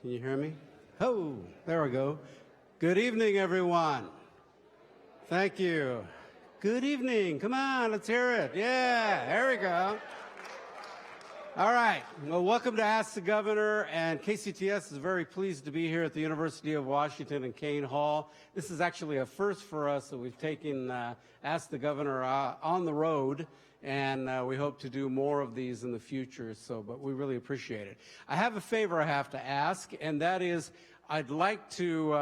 Can you hear me? Oh, there we go. Good evening, everyone. Thank you. Good evening. Come on, let's hear it. Yeah, there we go. All right. Well, welcome to Ask the Governor, and KCTS is very pleased to be here at the University of Washington in Kane Hall. This is actually a first for us that we've taken Ask the Governor on the road, and we hope to do more of these in the future, but we really appreciate it. I have a favor I have to ask, and that is I'd like to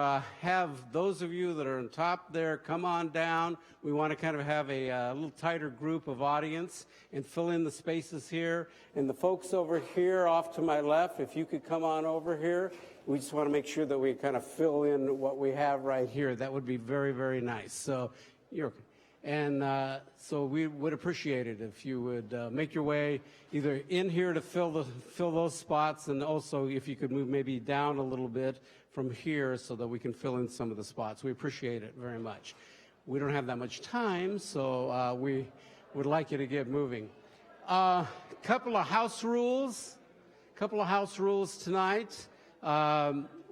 have those of you that are on top there come on down. We want to kind of have a little tighter group of audience and fill in the spaces here. And the folks over here off to my left, if you could come on over here. We just want to make sure that we kind of fill in what we have right here. That would be very, very nice. So you're okay. And so we would appreciate it if you would make your way either in here to fill those spots, and also if you could move maybe down a little bit from here so that we can fill in some of the spots. We appreciate it very much. We don't have that much time, so we would like you to get moving. Couple of house rules tonight.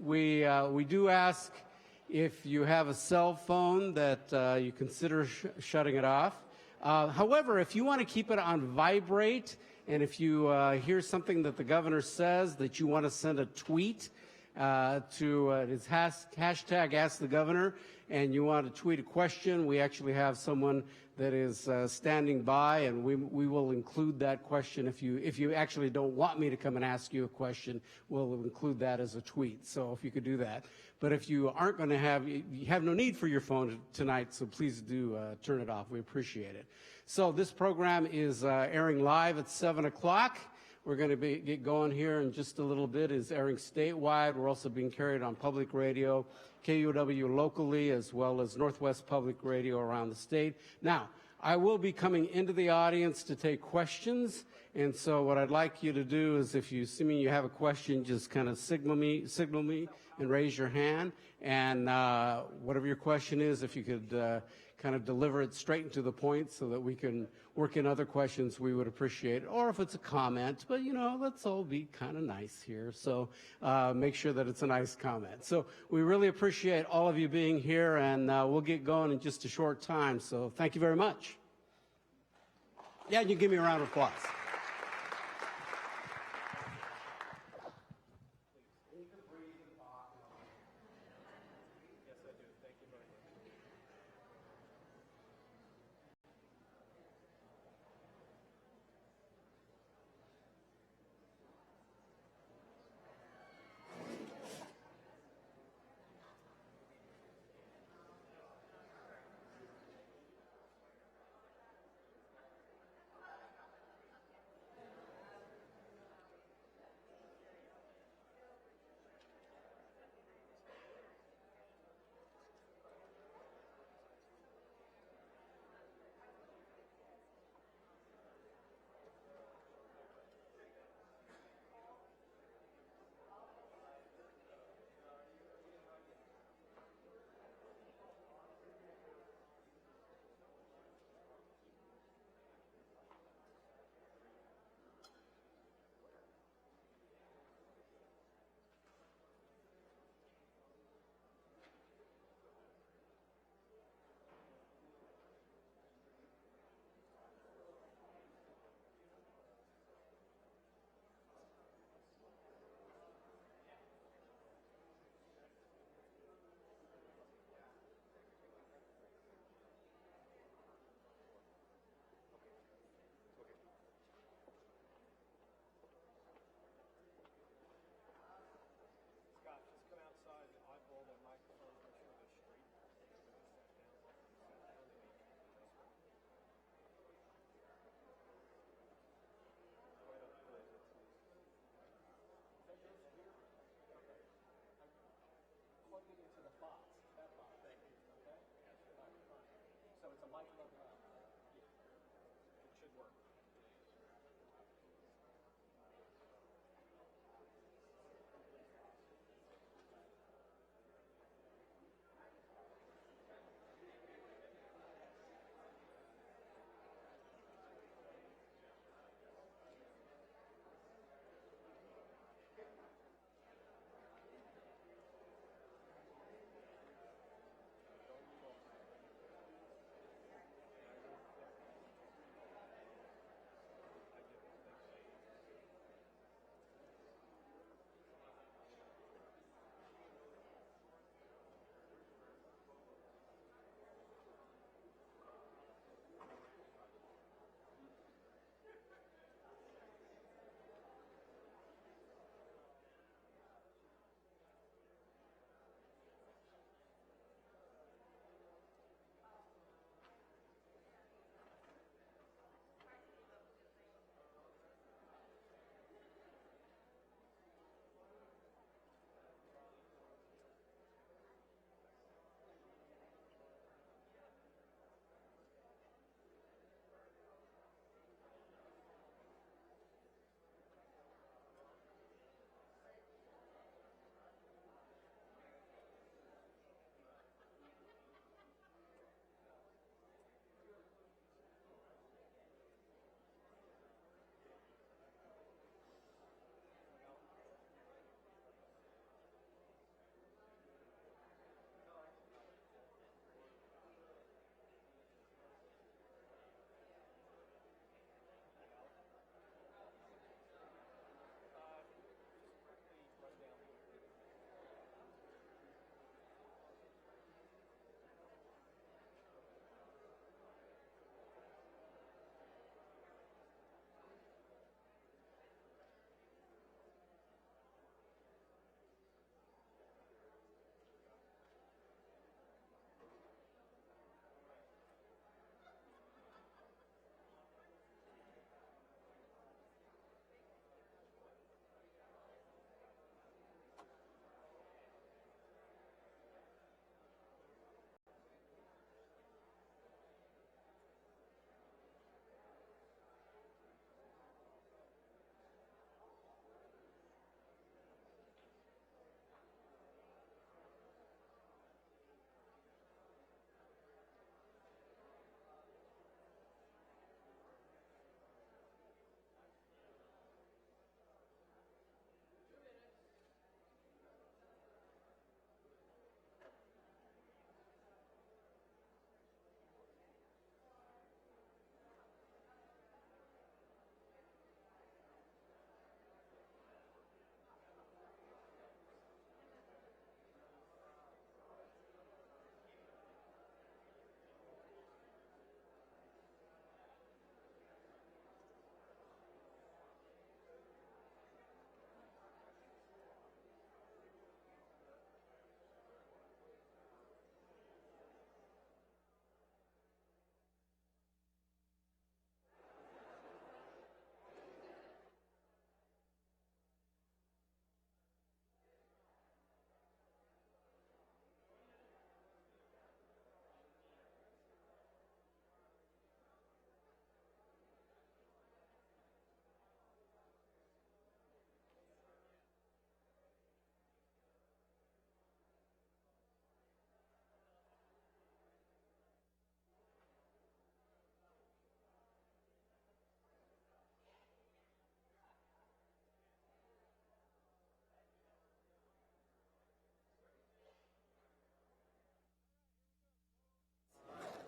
We do ask if you have a cell phone that you consider shutting it off. However, if you want to keep it on vibrate, and if you hear something that the governor says that you want to send a tweet to his hashtag Ask the Governor, and you want to tweet a question, we actually have someone that is standing by, and we will include that question. If you actually don't want me to come and ask you a question, we'll include that as a tweet. So if you could do that. But if you aren't going to you have no need for your phone tonight, so please do turn it off. We appreciate it. So this program is airing live at 7 o'clock. We're going to get going here in just a little bit. It's airing statewide. We're also being carried on public radio, KUOW locally, as well as Northwest Public Radio around the state. Now, I will be coming into the audience to take questions, and so what I'd like you to do is if you see me, you have a question, just kind of signal me, and raise your hand, and whatever your question is, if you could kind of deliver it straight and to the point so that we can work in other questions, we would appreciate it. Or if it's a comment, but let's all be kind of nice here. So make sure that it's a nice comment. So we really appreciate all of you being here, and we'll get going in just a short time. So thank you very much. Yeah, you give me a round of applause.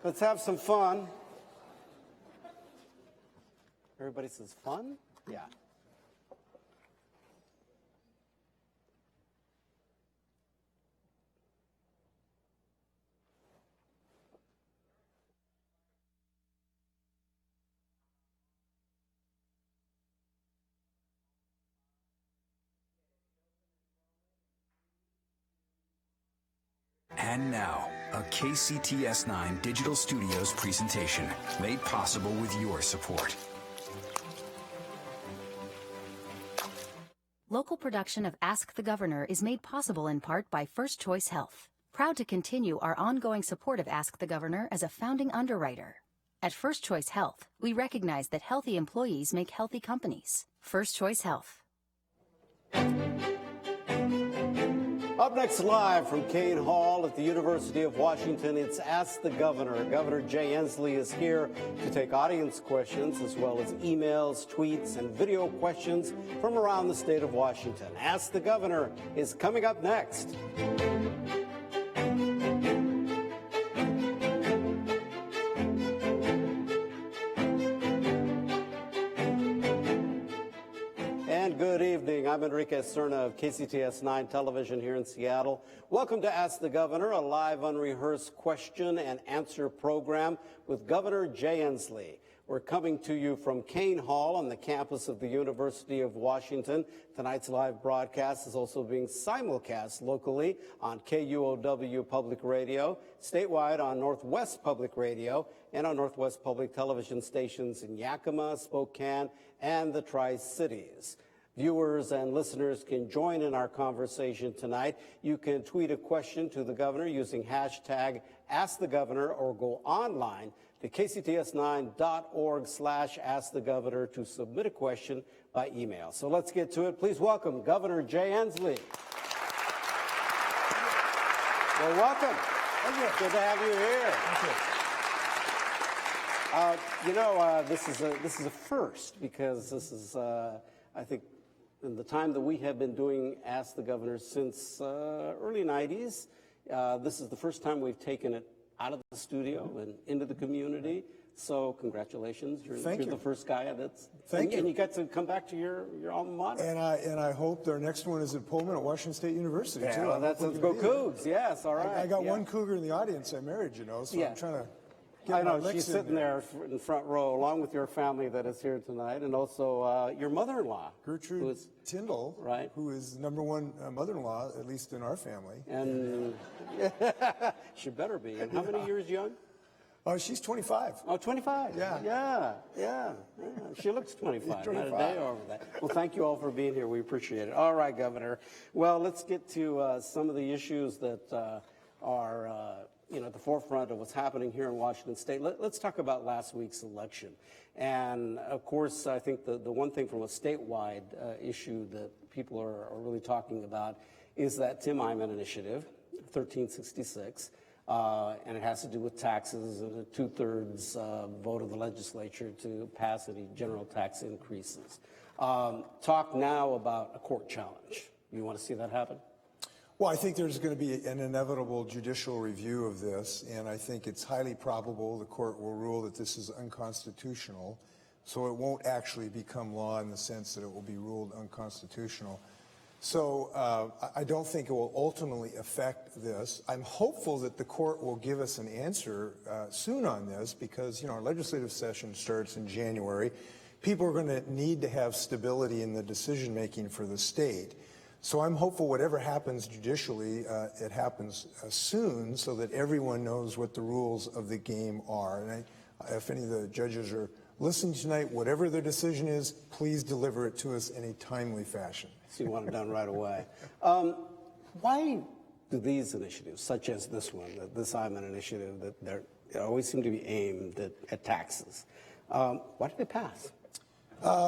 Let's have some fun. Everybody says fun? Yeah. And now, a KCTS-9 Digital Studios presentation made possible with your support. Local production of Ask the Governor is made possible in part by First Choice Health, proud to continue our ongoing support of Ask the Governor as a founding underwriter. At First Choice Health, we recognize that healthy employees make healthy companies. First Choice Health. Up next live from Kane Hall at the University of Washington, it's Ask the Governor. Governor Jay Inslee is here to take audience questions as well as emails, tweets, and video questions from around the state of Washington. Ask the Governor is coming up next. Good evening. I'm Enrique Cerna of KCTS-9 Television here in Seattle. Welcome to Ask the Governor, a live, unrehearsed question and answer program with Governor Jay Inslee. We're coming to you from Kane Hall on the campus of the University of Washington. Tonight's live broadcast is also being simulcast locally on KUOW Public Radio, statewide on Northwest Public Radio, and on Northwest Public Television stations in Yakima, Spokane, and the Tri-Cities. Viewers and listeners can join in our conversation tonight. You can tweet a question to the governor using hashtag AskTheGovernor or go online to kcts9.org/askthegovernor to submit a question by email. So let's get to it. Please welcome Governor Jay Inslee. Well, welcome. Thank you. Good to have you here. Thank you. This is a first because this is, I think, in the time that we have been doing Ask the Governor since early 90s, this is the first time we've taken it out of the studio and into the community. So congratulations. You're the first guy that's... Thank you. And you got to come back to your alma mater. And I hope their next one is in Pullman at Washington State University, too. Well, let's go Cougs. Yes, all right. I got one Cougar in the audience I married, so I'm trying to... I know, she's sitting there in the front row along with your family that is here tonight, and also your mother-in-law. Gertrude Tyndall, right? Who is #1 mother-in-law, at least in our family. And she better be. And how many years young? Oh, she's 25. Oh, 25? Yeah. She looks 25. 25. Not a day over that. Well, thank you all for being here. We appreciate it. All right, Governor. Well, let's get to some of the issues that are... at the forefront of what's happening here in Washington State. Let's talk about last week's election. And, of course, I think the one thing from a statewide issue that people are really talking about is that Tim Eyman initiative, 1366, and it has to do with taxes and a 2/3 vote of the legislature to pass any general tax increases. Talk now about a court challenge. You want to see that happen? Well, I think there's going to be an inevitable judicial review of this, and I think it's highly probable the court will rule that this is unconstitutional, so it won't actually become law in the sense that it will be ruled unconstitutional. So I don't think it will ultimately affect this. I'm hopeful that the court will give us an answer soon on this because, our legislative session starts in January. People are going to need to have stability in the decision-making for the state. So I'm hopeful whatever happens judicially, it happens soon so that everyone knows what the rules of the game are. And if any of the judges are listening tonight, whatever their decision is, please deliver it to us in a timely fashion. So you want it done right away. Why do these initiatives, such as this one, this Eyman initiative, that they always seem to be aimed at taxes, why do they pass?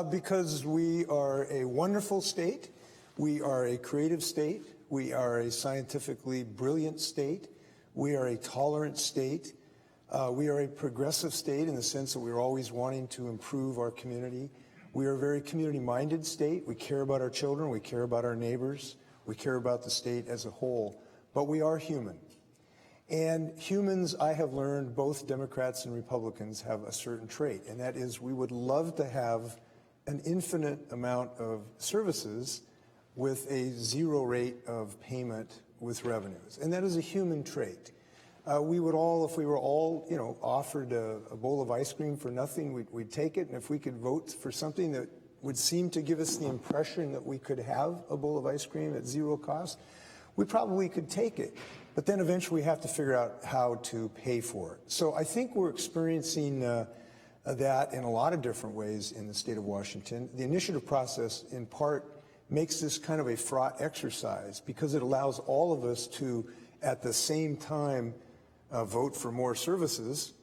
Because we are a wonderful state. We are a creative state. We are a scientifically brilliant state. We are a tolerant state. We are a progressive state in the sense that we're always wanting to improve our community. We are a very community-minded state. We care about our children. We care about our neighbors. We care about the state as a whole. But we are human. And humans, I have learned, both Democrats and Republicans have a certain trait, and that is we would love to have an infinite amount of services with a zero rate of payment with revenues. And that is a human trait. We would all, if we were all, offered a bowl of ice cream for nothing, we'd take it. And if we could vote for something that would seem to give us the impression that we could have a bowl of ice cream at zero cost, we probably could take it. But then eventually we have to figure out how to pay for it. So I think we're experiencing that in a lot of different ways in the state of Washington. The initiative process, in part, makes this kind of a fraught exercise because it allows all of us to, at the same time, vote for more services,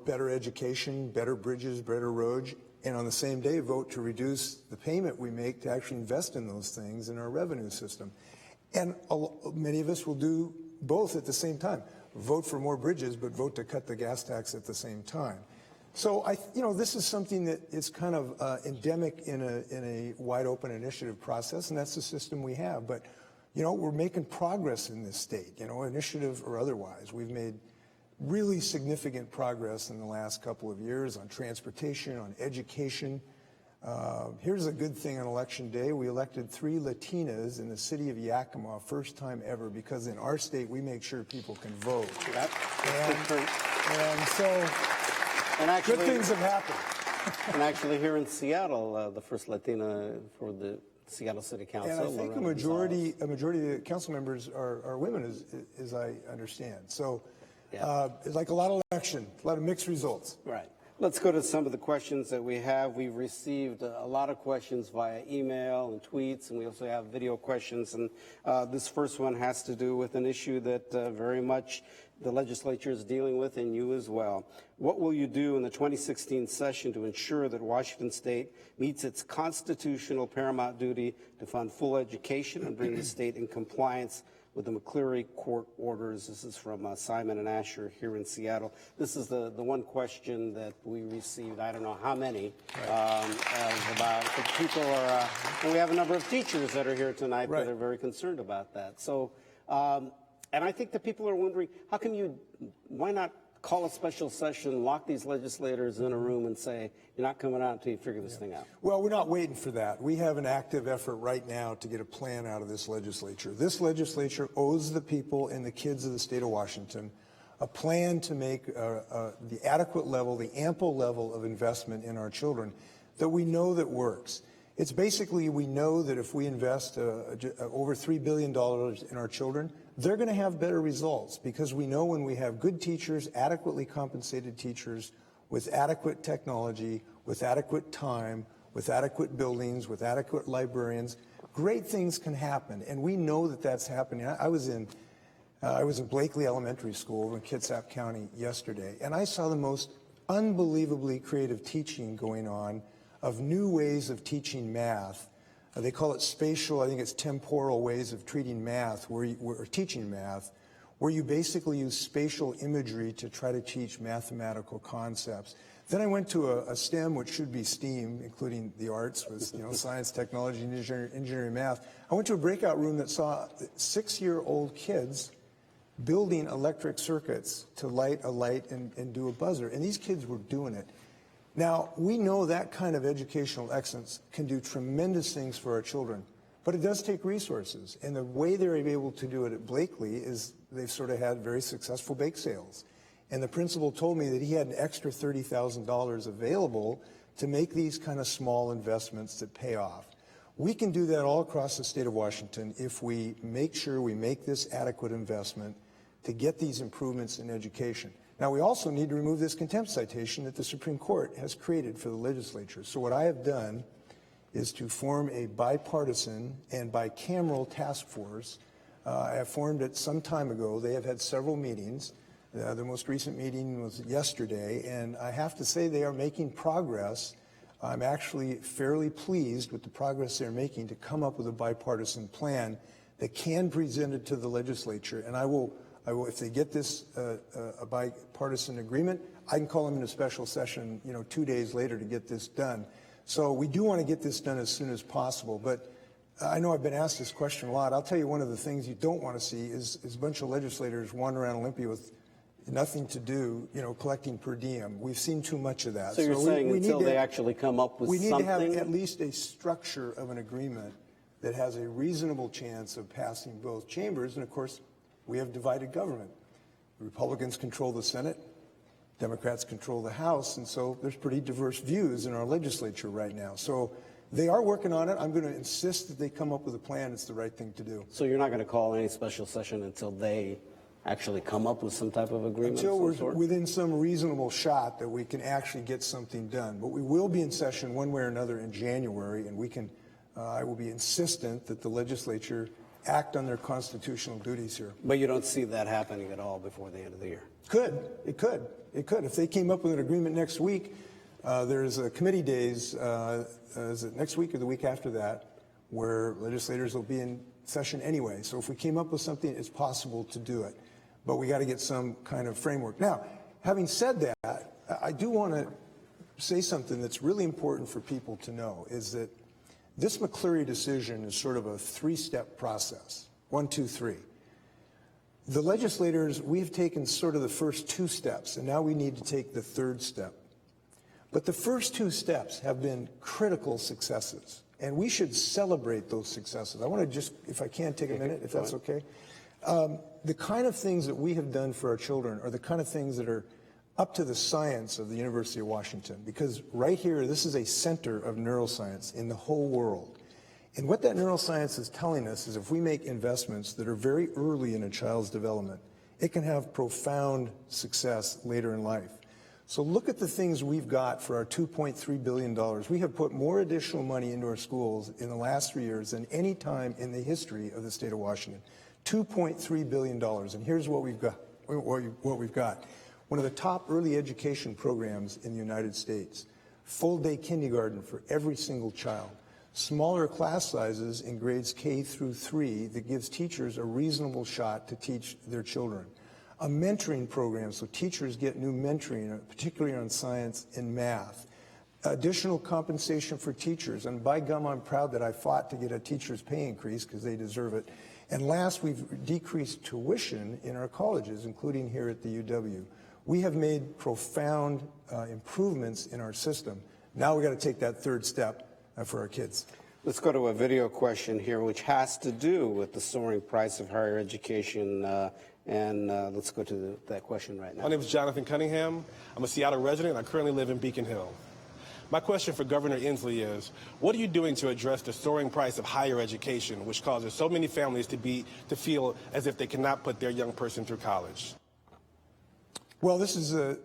better education, better bridges, better roads, and on the same day vote to reduce the payment we make to actually invest in those things in our revenue system. And many of us will do both at the same time. Vote for more bridges, but vote to cut the gas tax at the same time. So this is something that is kind of endemic in a wide open initiative process, and that's the system we have. But we're making progress in this state, initiative or otherwise. We've made really significant progress in the last couple of years on transportation, on education. Here's a good thing on Election Day. We elected 3 Latinas in the city of Yakima, first time ever, because in our state we make sure people can vote. Yep. And so good things have happened. And actually here in Seattle, the first Latina for the Seattle City Council. And I think a majority of the council members are women, as I understand. So it's like a lot of election, a lot of mixed results. Right. Let's go to some of the questions that we have. We've received a lot of questions via email and tweets, and we also have video questions. And this first one has to do with an issue that very much the legislature is dealing with, and you as well. What will you do in the 2016 session to ensure that Washington State meets its constitutional paramount duty to fund full education and bring the state in compliance with the McCleary court orders? This is from Simon and Asher here in Seattle. This is the one question that we received, I don't know how many, about the people are, and we have a number of teachers that are here tonight that are very concerned about that. So, and I think the people are wondering, why not call a special session, lock these legislators in a room and say, you're not coming out until you figure this thing out? Well, we're not waiting for that. We have an active effort right now to get a plan out of this legislature. This legislature owes the people and the kids of the state of Washington a plan to make the adequate level, the ample level of investment in our children that we know that works. It's basically, we know that if we invest over $3 billion in our children, they're going to have better results, because we know when we have good teachers, adequately compensated teachers, with adequate technology, with adequate time, with adequate buildings, with adequate librarians, great things can happen. And we know that that's happening. I was in Blakely Elementary School in Kitsap County yesterday, and I saw the most unbelievably creative teaching going on of new ways of teaching math. They call it spatial, I think it's temporal ways of treating math, or teaching math, where you basically use spatial imagery to try to teach mathematical concepts. Then I went to a STEM, which should be STEAM, including the arts, with science, technology, engineering, math. I went to a breakout room that saw 6-year-old kids building electric circuits to light a light and do a buzzer. And these kids were doing it. Now, we know that kind of educational excellence can do tremendous things for our children, but it does take resources. And the way they're able to do it at Blakely is they've sort of had very successful bake sales. And the principal told me that he had an extra $30,000 available to make these kind of small investments that pay off. We can do that all across the state of Washington if we make sure we make this adequate investment to get these improvements in education. Now, we also need to remove this contempt citation that the Supreme Court has created for the legislature. So what I have done is to form a bipartisan and bicameral task force. I have formed it some time ago. They have had several meetings. The most recent meeting was yesterday, and I have to say they are making progress. I'm actually fairly pleased with the progress they're making to come up with a bipartisan plan that can present it to the legislature. And I will, if they get this a bipartisan agreement, I can call them in a special session, 2 days later to get this done. So we do want to get this done as soon as possible. But I know I've been asked this question a lot. I'll tell you one of the things you don't want to see is a bunch of legislators wander around Olympia with nothing to do, collecting per diem. We've seen too much of that. So you're saying until they actually come up with something? We need to have at least a structure of an agreement that has a reasonable chance of passing both chambers. And of course, we have divided government. The Republicans control the Senate, Democrats control the House, and so there's pretty diverse views in our legislature right now. So they are working on it. I'm going to insist that they come up with a plan. It's the right thing to do. So you're not going to call any special session until they actually come up with some type of agreement? Until we're within some reasonable shot that we can actually get something done. But we will be in session one way or another in January, and we can. I will be insistent that the legislature act on their constitutional duties here. But you don't see that happening at all before the end of the year? It could. If they came up with an agreement next week, there's committee days, is it next week or the week after that, where legislators will be in session anyway. So if we came up with something, it's possible to do it. But we got to get some kind of framework. Now, having said that, I do want to say something that's really important for people to know, is that this McCleary decision is sort of a three-step process. 1, 2, 3. The legislators, we've taken sort of the first 2 steps, and now we need to take the 3rd step. But the first 2 steps have been critical successes, and we should celebrate those successes. I want to just, if I can, take a minute, if that's okay. The kind of things that we have done for our children are the kind of things that are up to the science of the University of Washington, because right here, this is a center of neuroscience in the whole world. And what that neuroscience is telling us is if we make investments that are very early in a child's development, it can have profound success later in life. So look at the things we've got for our $2.3 billion. We have put more additional money into our schools in the last 3 years than any time in the history of the state of Washington. $2.3 billion. And here's what we've got. One of the top early education programs in the United States. Full-day kindergarten for every single child. Smaller class sizes in grades K through 3 that gives teachers a reasonable shot to teach their children. A mentoring program so teachers get new mentoring, particularly on science and math. Additional compensation for teachers, and by gum, I'm proud that I fought to get a teacher's pay increase because they deserve it. And last, we've decreased tuition in our colleges, including here at the UW. We have made profound improvements in our system. Now we've got to take that 3rd step for our kids. Let's go to a video question here, which has to do with the soaring price of higher education. Let's go to that question right now. My name is Jonathan Cunningham. I'm a Seattle resident. I currently live in Beacon Hill. My question for Governor Inslee is, what are you doing to address the soaring price of higher education, which causes so many families to feel as if they cannot put their young person through college? Well, this is a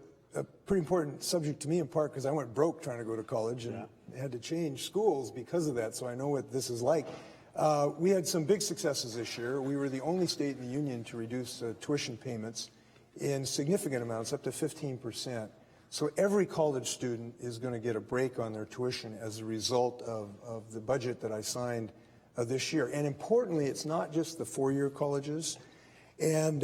pretty important subject to me in part because I went broke trying to go to college and had to change schools because of that, so I know what this is like. We had some big successes this year. We were the only state in the union to reduce tuition payments in significant amounts, up to 15%. So every college student is going to get a break on their tuition as a result of the budget that I signed this year. And importantly, it's not just the 4-year colleges. And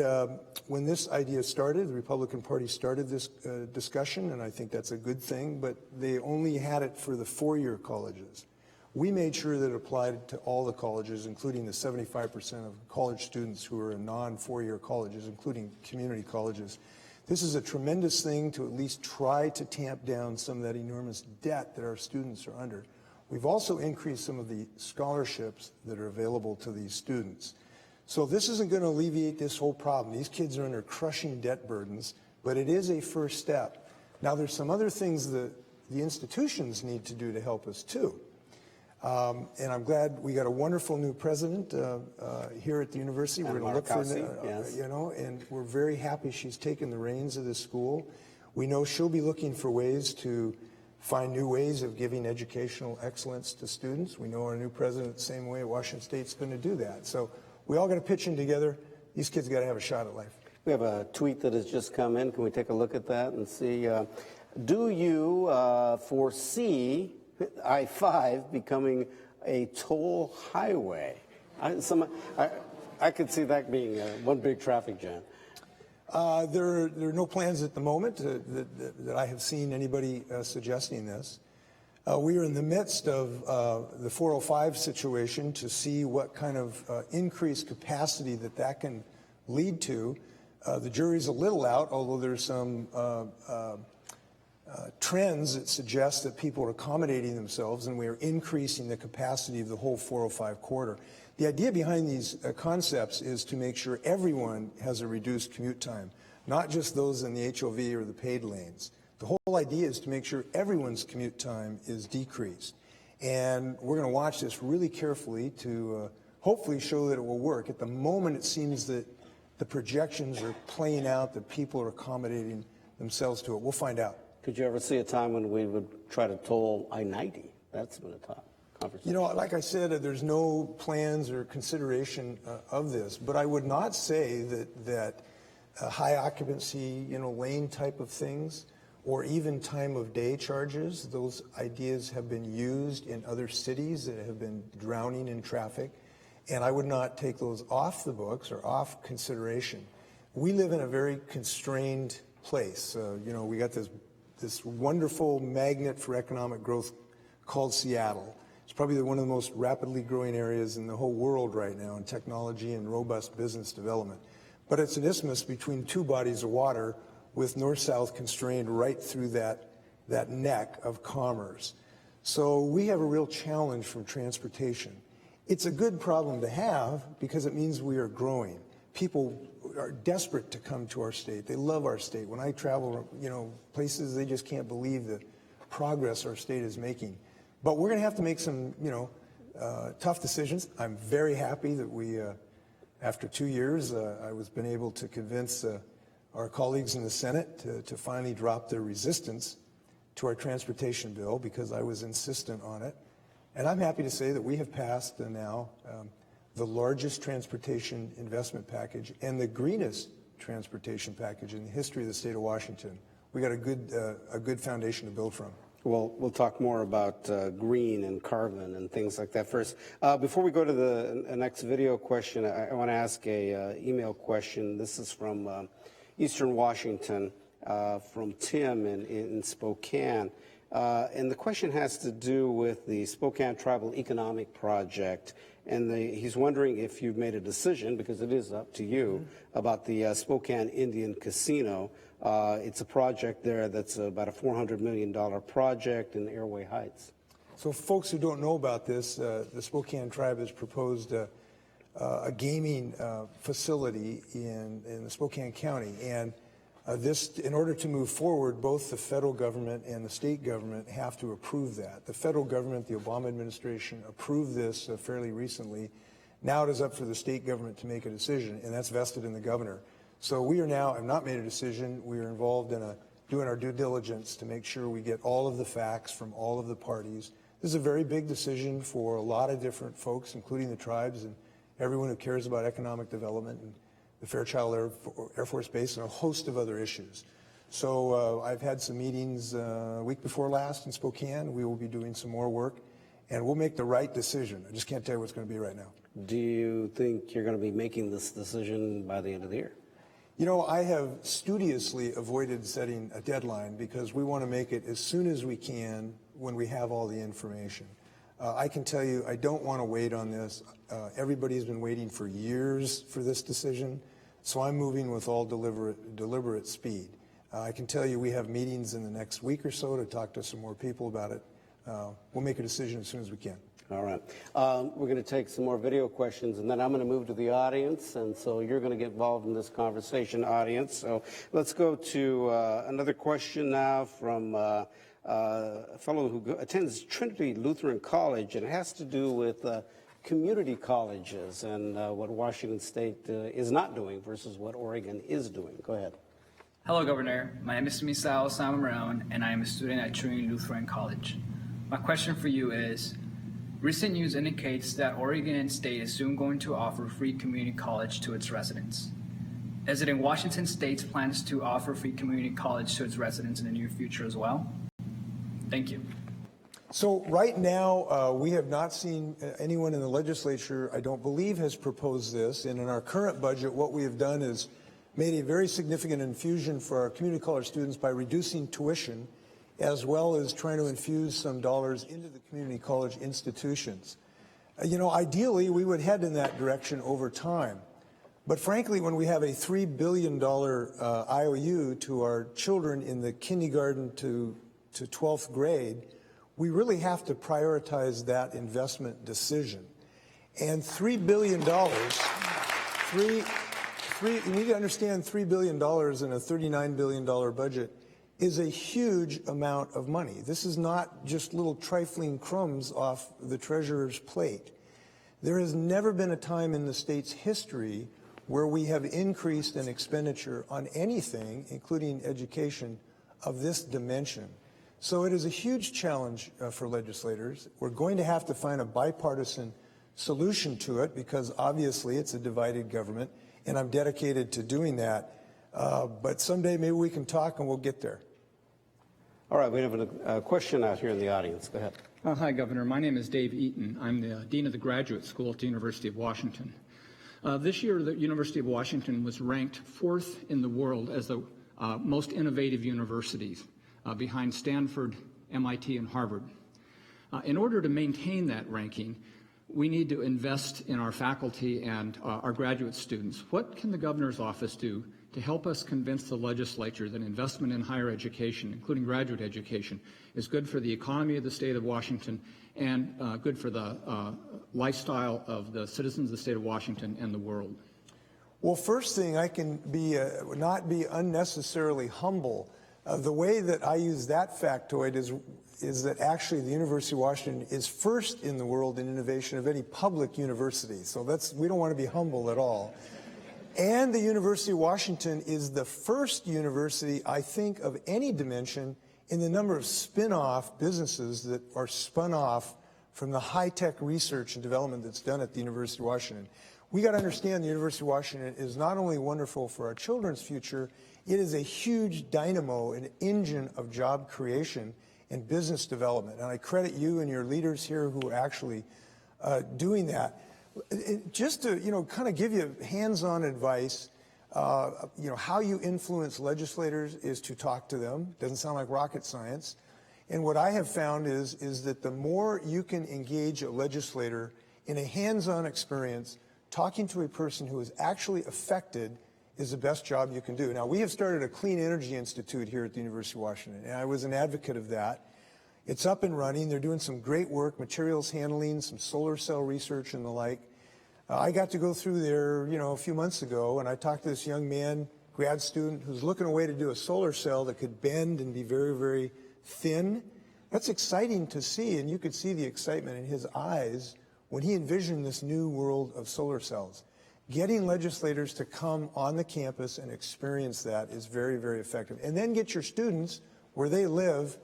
when this idea started, the Republican Party started this discussion, and I think that's a good thing, but they only had it for the 4-year colleges. We made sure that it applied to all the colleges, including the 75% of college students who are in non-4-year colleges, including community colleges. This is a tremendous thing to at least try to tamp down some of that enormous debt that our students are under. We've also increased some of the scholarships that are available to these students. So this isn't going to alleviate this whole problem. These kids are under crushing debt burdens, but it is a first step. Now there's some other things that the institutions need to do to help us too. And I'm glad we got a wonderful new president here at the university. We're going to look for, and we're very happy she's taken the reins of this school. We know she'll be looking for ways to find new ways of giving educational excellence to students. We know our new president, the same way Washington State's going to do that. So we all got to pitch in together. These kids got to have a shot at life. We have a tweet that has just come in. Can we take a look at that and see? Do you foresee I-5 becoming a toll highway? I could see that being one big traffic jam. There are no plans at the moment that I have seen anybody suggesting this. We are in the midst of the 405 situation to see what kind of increased capacity that can lead to. The jury's a little out, although there's some trends that suggest that people are accommodating themselves and we are increasing the capacity of the whole 405 corridor. The idea behind these concepts is to make sure everyone has a reduced commute time, not just those in the HOV or the paid lanes. The whole idea is to make sure everyone's commute time is decreased. And we're going to watch this really carefully to hopefully show that it will work. At the moment, it seems that the projections are playing out, that people are accommodating themselves to it. We'll find out. Could you ever see a time when we would try to toll I-90? That's been a conversation. You know, like I said, there's no plans or consideration of this, but I would not say that high occupancy, lane type of things, or even time of day charges, those ideas have been used in other cities that have been drowning in traffic, and I would not take those off the books or off consideration. We live in a very constrained place. We got this wonderful magnet for economic growth called Seattle. It's probably one of the most rapidly growing areas in the whole world right now in technology and robust business development. But it's an isthmus between two bodies of water with north-south constrained right through that neck of commerce. So we have a real challenge from transportation. It's a good problem to have because it means we are growing. People are desperate to come to our state. They love our state. When I travel, places, they just can't believe the progress our state is making. But we're going to have to make some, tough decisions. I'm very happy that we, after 2 years, I was been able to convince our colleagues in the Senate to finally drop their resistance to our transportation bill because I was insistent on it. And I'm happy to say that we have passed now the largest transportation investment package and the greenest transportation package in the history of the state of Washington. We got a good foundation to build from. Well, we'll talk more about green and carbon and things like that first. Before we go to the next video question, I want to ask a email question. This is from Eastern Washington, from Tim in Spokane. And the question has to do with the Spokane Tribal Economic Project. And he's wondering if you've made a decision, because it is up to you, about the Spokane Indian Casino. It's a project there that's about a $400 million project in Airway Heights. So folks who don't know about this, the Spokane Tribe has proposed a gaming facility in the Spokane County. And this, in order to move forward, both the federal government and the state government have to approve that. The federal government, the Obama administration, approved this fairly recently. Now it is up for the state government to make a decision, and that's vested in the governor. So we are now, have not made a decision. We are involved in doing our due diligence to make sure we get all of the facts from all of the parties. This is a very big decision for a lot of different folks, including the tribes and everyone who cares about economic development and the Fairchild Air Force Base and a host of other issues. So I've had some meetings week before last in Spokane. We will be doing some more work, and we'll make the right decision. I just can't tell you what it's going to be right now. Do you think you're going to be making this decision by the end of the year? I have studiously avoided setting a deadline because we want to make it as soon as we can when we have all the information. I can tell you I don't want to wait on this. Everybody's been waiting for years for this decision, so I'm moving with all deliberate speed. I can tell you we have meetings in the next week or so to talk to some more people about it. We'll make a decision as soon as we can. All right. We're going to take some more video questions, and then I'm going to move to the audience, and so you're going to get involved in this conversation, audience. So let's go to another question now from a fellow who attends Trinity Lutheran College, and it has to do with community colleges and what Washington State is not doing versus what Oregon is doing. Go ahead. Hello, Governor. My name is Misael Samaron, and I am a student at Trinity Lutheran College. My question for you is, recent news indicates that Oregon State is soon going to offer free community college to its residents. Is it in Washington State's plans to offer free community college to its residents in the near future as well? Thank you. So right now, we have not seen anyone in the legislature, I don't believe, has proposed this. And in our current budget, what we have done is made a very significant infusion for our community college students by reducing tuition as well as trying to infuse some dollars into the community college institutions. You know, ideally, we would head in that direction over time. But frankly, when we have a $3 billion IOU to our children in the kindergarten to 12th grade, we really have to prioritize that investment decision. And $3 billion, you need to understand $3 billion in a $39 billion budget is a huge amount of money. This is not just little trifling crumbs off the treasurer's plate. There has never been a time in the state's history where we have increased an expenditure on anything, including education, of this dimension. So it is a huge challenge for legislators. We're going to have to find a bipartisan solution to it because obviously it's a divided government, and I'm dedicated to doing that. But someday maybe we can talk and we'll get there. All right, we have a question out here in the audience. Go ahead. Hi, Governor. My name is Dave Eaton. I'm the Dean of the Graduate School at the University of Washington. This year, the University of Washington was ranked 4th in the world as the most innovative universities, behind Stanford, MIT, and Harvard. In order to maintain that ranking, we need to invest in our faculty and our graduate students. What can the governor's office do to help us convince the legislature that investment in higher education, including graduate education, is good for the economy of the state of Washington and good for the lifestyle of the citizens of the state of Washington and the world? Well, first thing, I can not be unnecessarily humble. The way that I use that factoid is that actually the University of Washington is first in the world in innovation of any public university. So we don't want to be humble at all. And the University of Washington is the first university, I think, of any dimension in the number of spin-off businesses that are spun off from the high-tech research and development that's done at the University of Washington. We got to understand the University of Washington is not only wonderful for our children's future, it is a huge dynamo, an engine of job creation and business development. And I credit you and your leaders here who are actually doing that. Just to, kind of give you hands-on advice, how you influence legislators is to talk to them. Doesn't sound like rocket science. And what I have found is that the more you can engage a legislator in a hands-on experience, talking to a person who is actually affected is the best job you can do. Now, we have started a Clean Energy Institute here at the University of Washington, and I was an advocate of that. It's up and running. They're doing some great work, materials handling, some solar cell research and the like. I got to go through there, a few months ago, and I talked to this young man, grad student, who's looking a way to do a solar cell that could bend and be very, very thin. That's exciting to see, and you could see the excitement in his eyes when he envisioned this new world of solar cells. Getting legislators to come on the campus and experience that is very, very effective. And then get your students where they live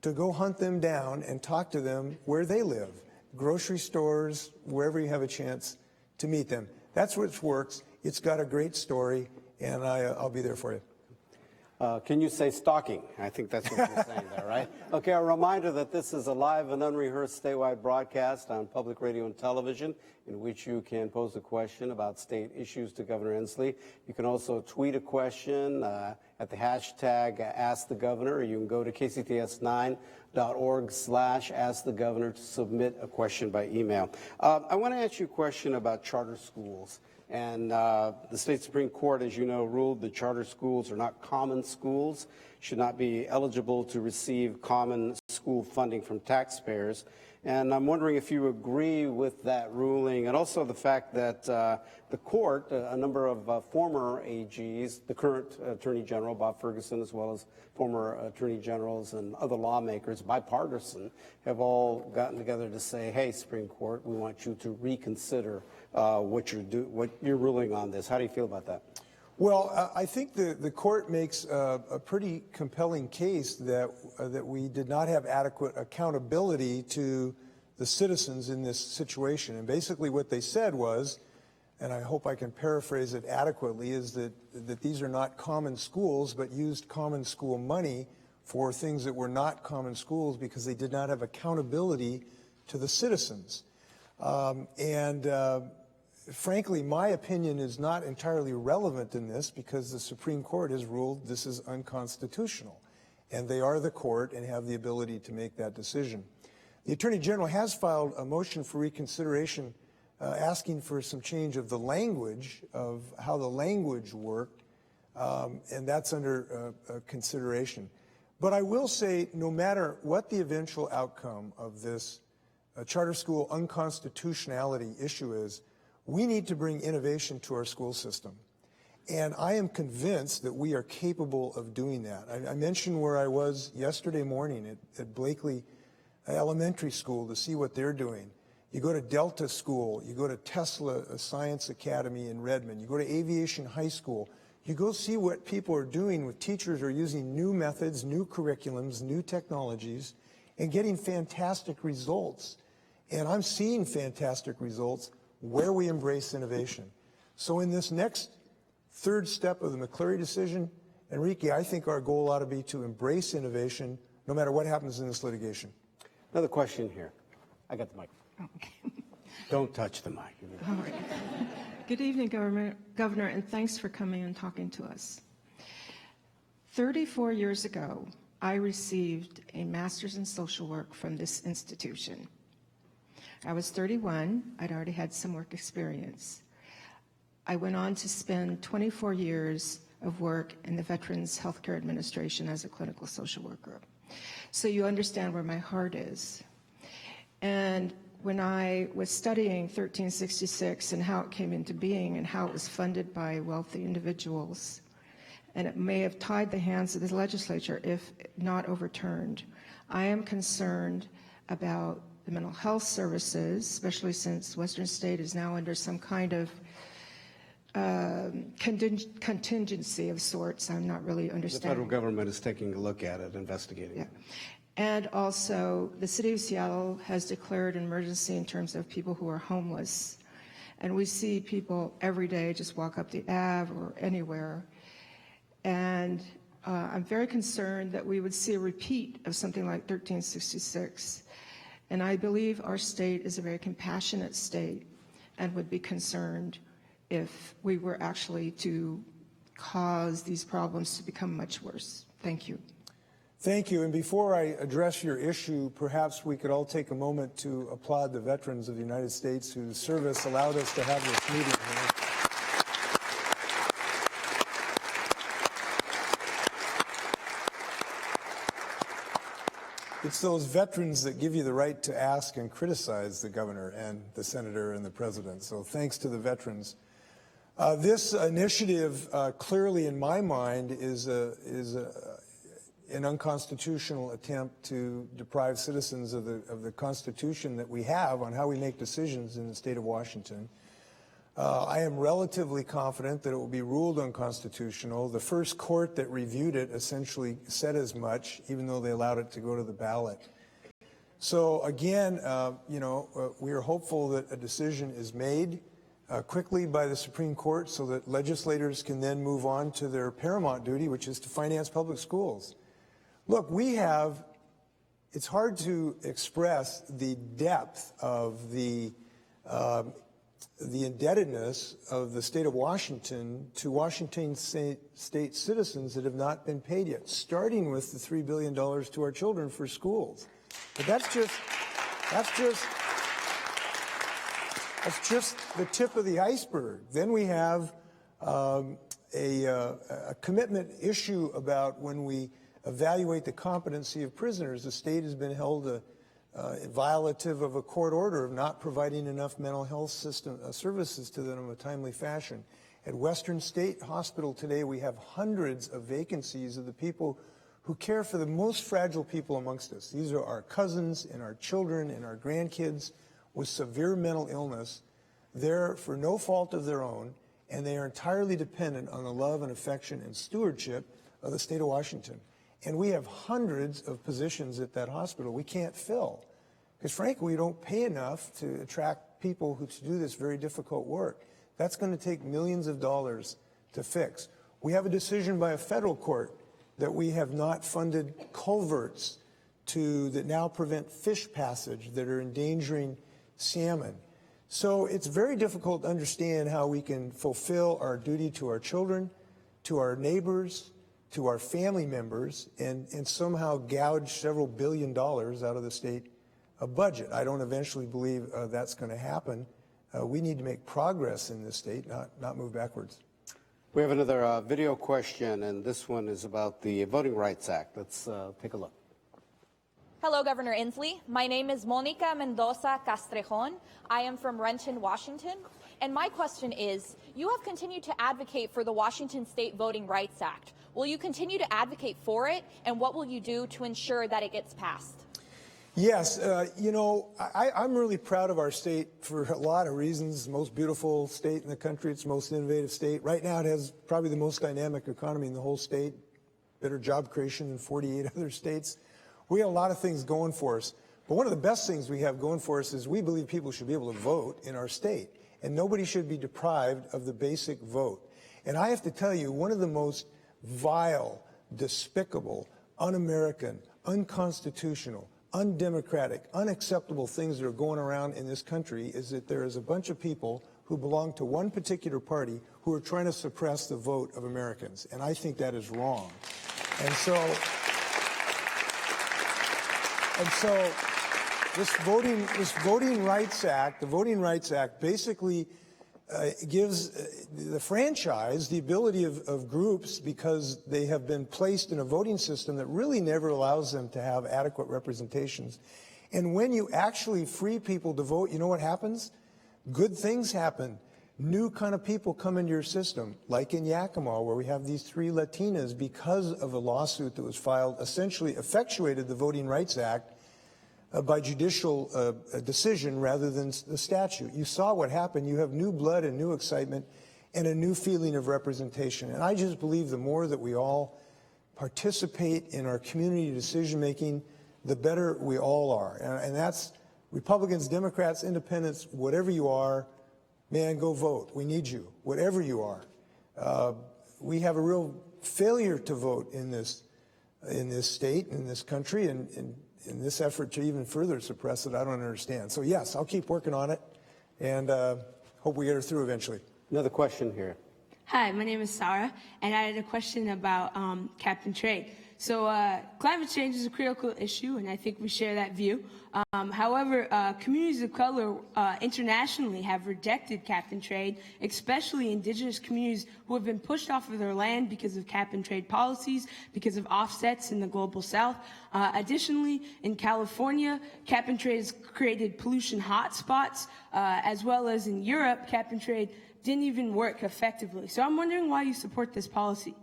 to go hunt them down and talk to them where they live. Grocery stores, wherever you have a chance to meet them. That's what works. It's got a great story, and I'll be there for you. Can you say stalking? I think that's what you're saying there, right? Okay, a reminder that this is a live and unrehearsed statewide broadcast on public radio and television in which you can pose a question about state issues to Governor Inslee. You can also tweet a question at the hashtag #AskTheGovernor, or you can go to kcts9.org/askthegovernor to submit a question by email. I want to ask you a question about charter schools. And the state Supreme Court, as you know, ruled that charter schools are not common schools, should not be eligible to receive common school funding from taxpayers. And I'm wondering if you agree with that ruling, and also the fact that the court, a number of former AGs, the current Attorney General, Bob Ferguson, as well as former Attorney Generals and other lawmakers, bipartisan, have all gotten together to say, hey, Supreme Court, we want you to reconsider what you're ruling on this. How do you feel about that? Well, I think the court makes a pretty compelling case that we did not have adequate accountability to the citizens in this situation. And basically what they said was, and I hope I can paraphrase it adequately, is that these are not common schools, but used common school money for things that were not common schools because they did not have accountability to the citizens. Frankly, my opinion is not entirely relevant in this because the Supreme Court has ruled this is unconstitutional. and they are the court and have the ability to make that decision. The Attorney General has filed a motion for reconsideration asking for some change of the language, of how the language worked, and that's under consideration. But I will say, no matter what the eventual outcome of this charter school unconstitutionality issue is, we need to bring innovation to our school system. And I am convinced that we are capable of doing that. I mentioned where I was yesterday morning at Blakely Elementary School to see what they're doing. You go to Delta School, you go to Tesla Science Academy in Redmond, you go to Aviation High School, you go see what people are doing with teachers are using new methods, new curriculums, new technologies, and getting fantastic results. And I'm seeing fantastic results where we embrace innovation. So in this next third step of the McCleary decision, Enrique, I think our goal ought to be to embrace innovation no matter what happens in this litigation. Another question here. I got the mic. Okay. Don't touch the mic. All right. Good evening, Governor, and thanks for coming and talking to us. 34 years ago, I received a master's in social work from this institution. I was 31. I'd already had some work experience. I went on to spend 24 years of work in the Veterans Healthcare Administration as a clinical social worker. So you understand where my heart is. And when I was studying 1366 and how it came into being and how it was funded by wealthy individuals, and it may have tied the hands of the legislature if not overturned, I am concerned about the mental health services, especially since Western State is now under some kind of contingency of sorts. I'm not really understanding. The federal government is taking a look at it, investigating it. And also, the city of Seattle has declared an emergency in terms of people who are homeless. And we see people every day just walk up the Ave or anywhere. And I'm very concerned that we would see a repeat of something like 1366. And I believe our state is a very compassionate state and would be concerned if we were actually to cause these problems to become much worse. Thank you. Thank you. And before I address your issue, perhaps we could all take a moment to applaud the veterans of the United States whose service allowed us to have this meeting here. It's those veterans that give you the right to ask and criticize the governor and the senator and the president. So thanks to the veterans. This initiative, clearly in my mind, is an unconstitutional attempt to deprive citizens of the Constitution that we have on how we make decisions in the state of Washington. I am relatively confident that it will be ruled unconstitutional. The first court that reviewed it essentially said as much, even though they allowed it to go to the ballot. So again, we are hopeful that a decision is made quickly by the Supreme Court so that legislators can then move on to their paramount duty, which is to finance public schools. Look, it's hard to express the depth of the indebtedness of the state of Washington to Washington state citizens that have not been paid yet, starting with the $3 billion to our children for schools. But that's just the tip of the iceberg. Then we have a commitment issue about when we evaluate the competency of prisoners. The state has been held violative of a court order of not providing enough mental health system services to them in a timely fashion. At Western State Hospital today, we have hundreds of vacancies of the people who care for the most fragile people amongst us. These are our cousins and our children and our grandkids with severe mental illness. They're for no fault of their own, and they are entirely dependent on the love and affection and stewardship of the state of Washington. And we have hundreds of positions at that hospital we can't fill because, frankly, we don't pay enough to attract people who do this very difficult work. That's going to take millions of dollars to fix. We have a decision by a federal court that we have not funded culverts that now prevent fish passage that are endangering salmon. So it's very difficult to understand how we can fulfill our duty to our children, to our neighbors, to our family members and somehow gouge several $billion out of the state budget. I don't eventually believe that's going to happen. We need to make progress in this state, not move backwards. We have another video question, and this one is about the Voting Rights Act. Let's take a look. Hello, Governor Inslee. My name is Monica Mendoza Castrejon. I am from Renton, Washington. And my question is, you have continued to advocate for the Washington State Voting Rights Act. Will you continue to advocate for it, and what will you do to ensure that it gets passed? Yes, you know, I'm really proud of our state for a lot of reasons. It's the most beautiful state in the country. It's the most innovative state. Right now it has probably the most dynamic economy in the whole state, better job creation than 48 other states. We have a lot of things going for us. But one of the best things we have going for us is we believe people should be able to vote in our state. And nobody should be deprived of the basic vote. And I have to tell you, one of the most vile, despicable, un-American, unconstitutional, undemocratic, unacceptable things that are going around in this country is that there is a bunch of people who belong to one particular party who are trying to suppress the vote of Americans. And I think that is wrong. And so this Voting Rights Act, the Voting Rights Act basically gives the franchise the ability of groups, because they have been placed in a voting system that really never allows them to have adequate representations. And when you actually free people to vote, you know what happens? Good things happen. New kind of people come into your system, like in Yakima, where we have these 3 Latinas, because of a lawsuit that was filed, essentially effectuated the Voting Rights Act by judicial decision rather than the statute. You saw what happened. You have new blood and new excitement and a new feeling of representation. And I just believe the more that we all participate in our community decision-making, the better we all are. And that's Republicans, Democrats, Independents, whatever you are, man, go vote. We need you, whatever you are. We have a real failure to vote in this state, in this country, and in this effort to even further suppress it, I don't understand. So yes, I'll keep working on it, and hope we get her through eventually. Another question here. Hi, my name is Sarah, and I had a question about cap and trade. So climate change is a critical issue, and I think we share that view. However, communities of color internationally have rejected cap and trade, especially indigenous communities who have been pushed off of their land because of cap and trade policies, because of offsets in the global south. Additionally, in California, cap and trade has created pollution hotspots, as well as in Europe, cap and trade didn't even work effectively. So I'm wondering why you support this policy.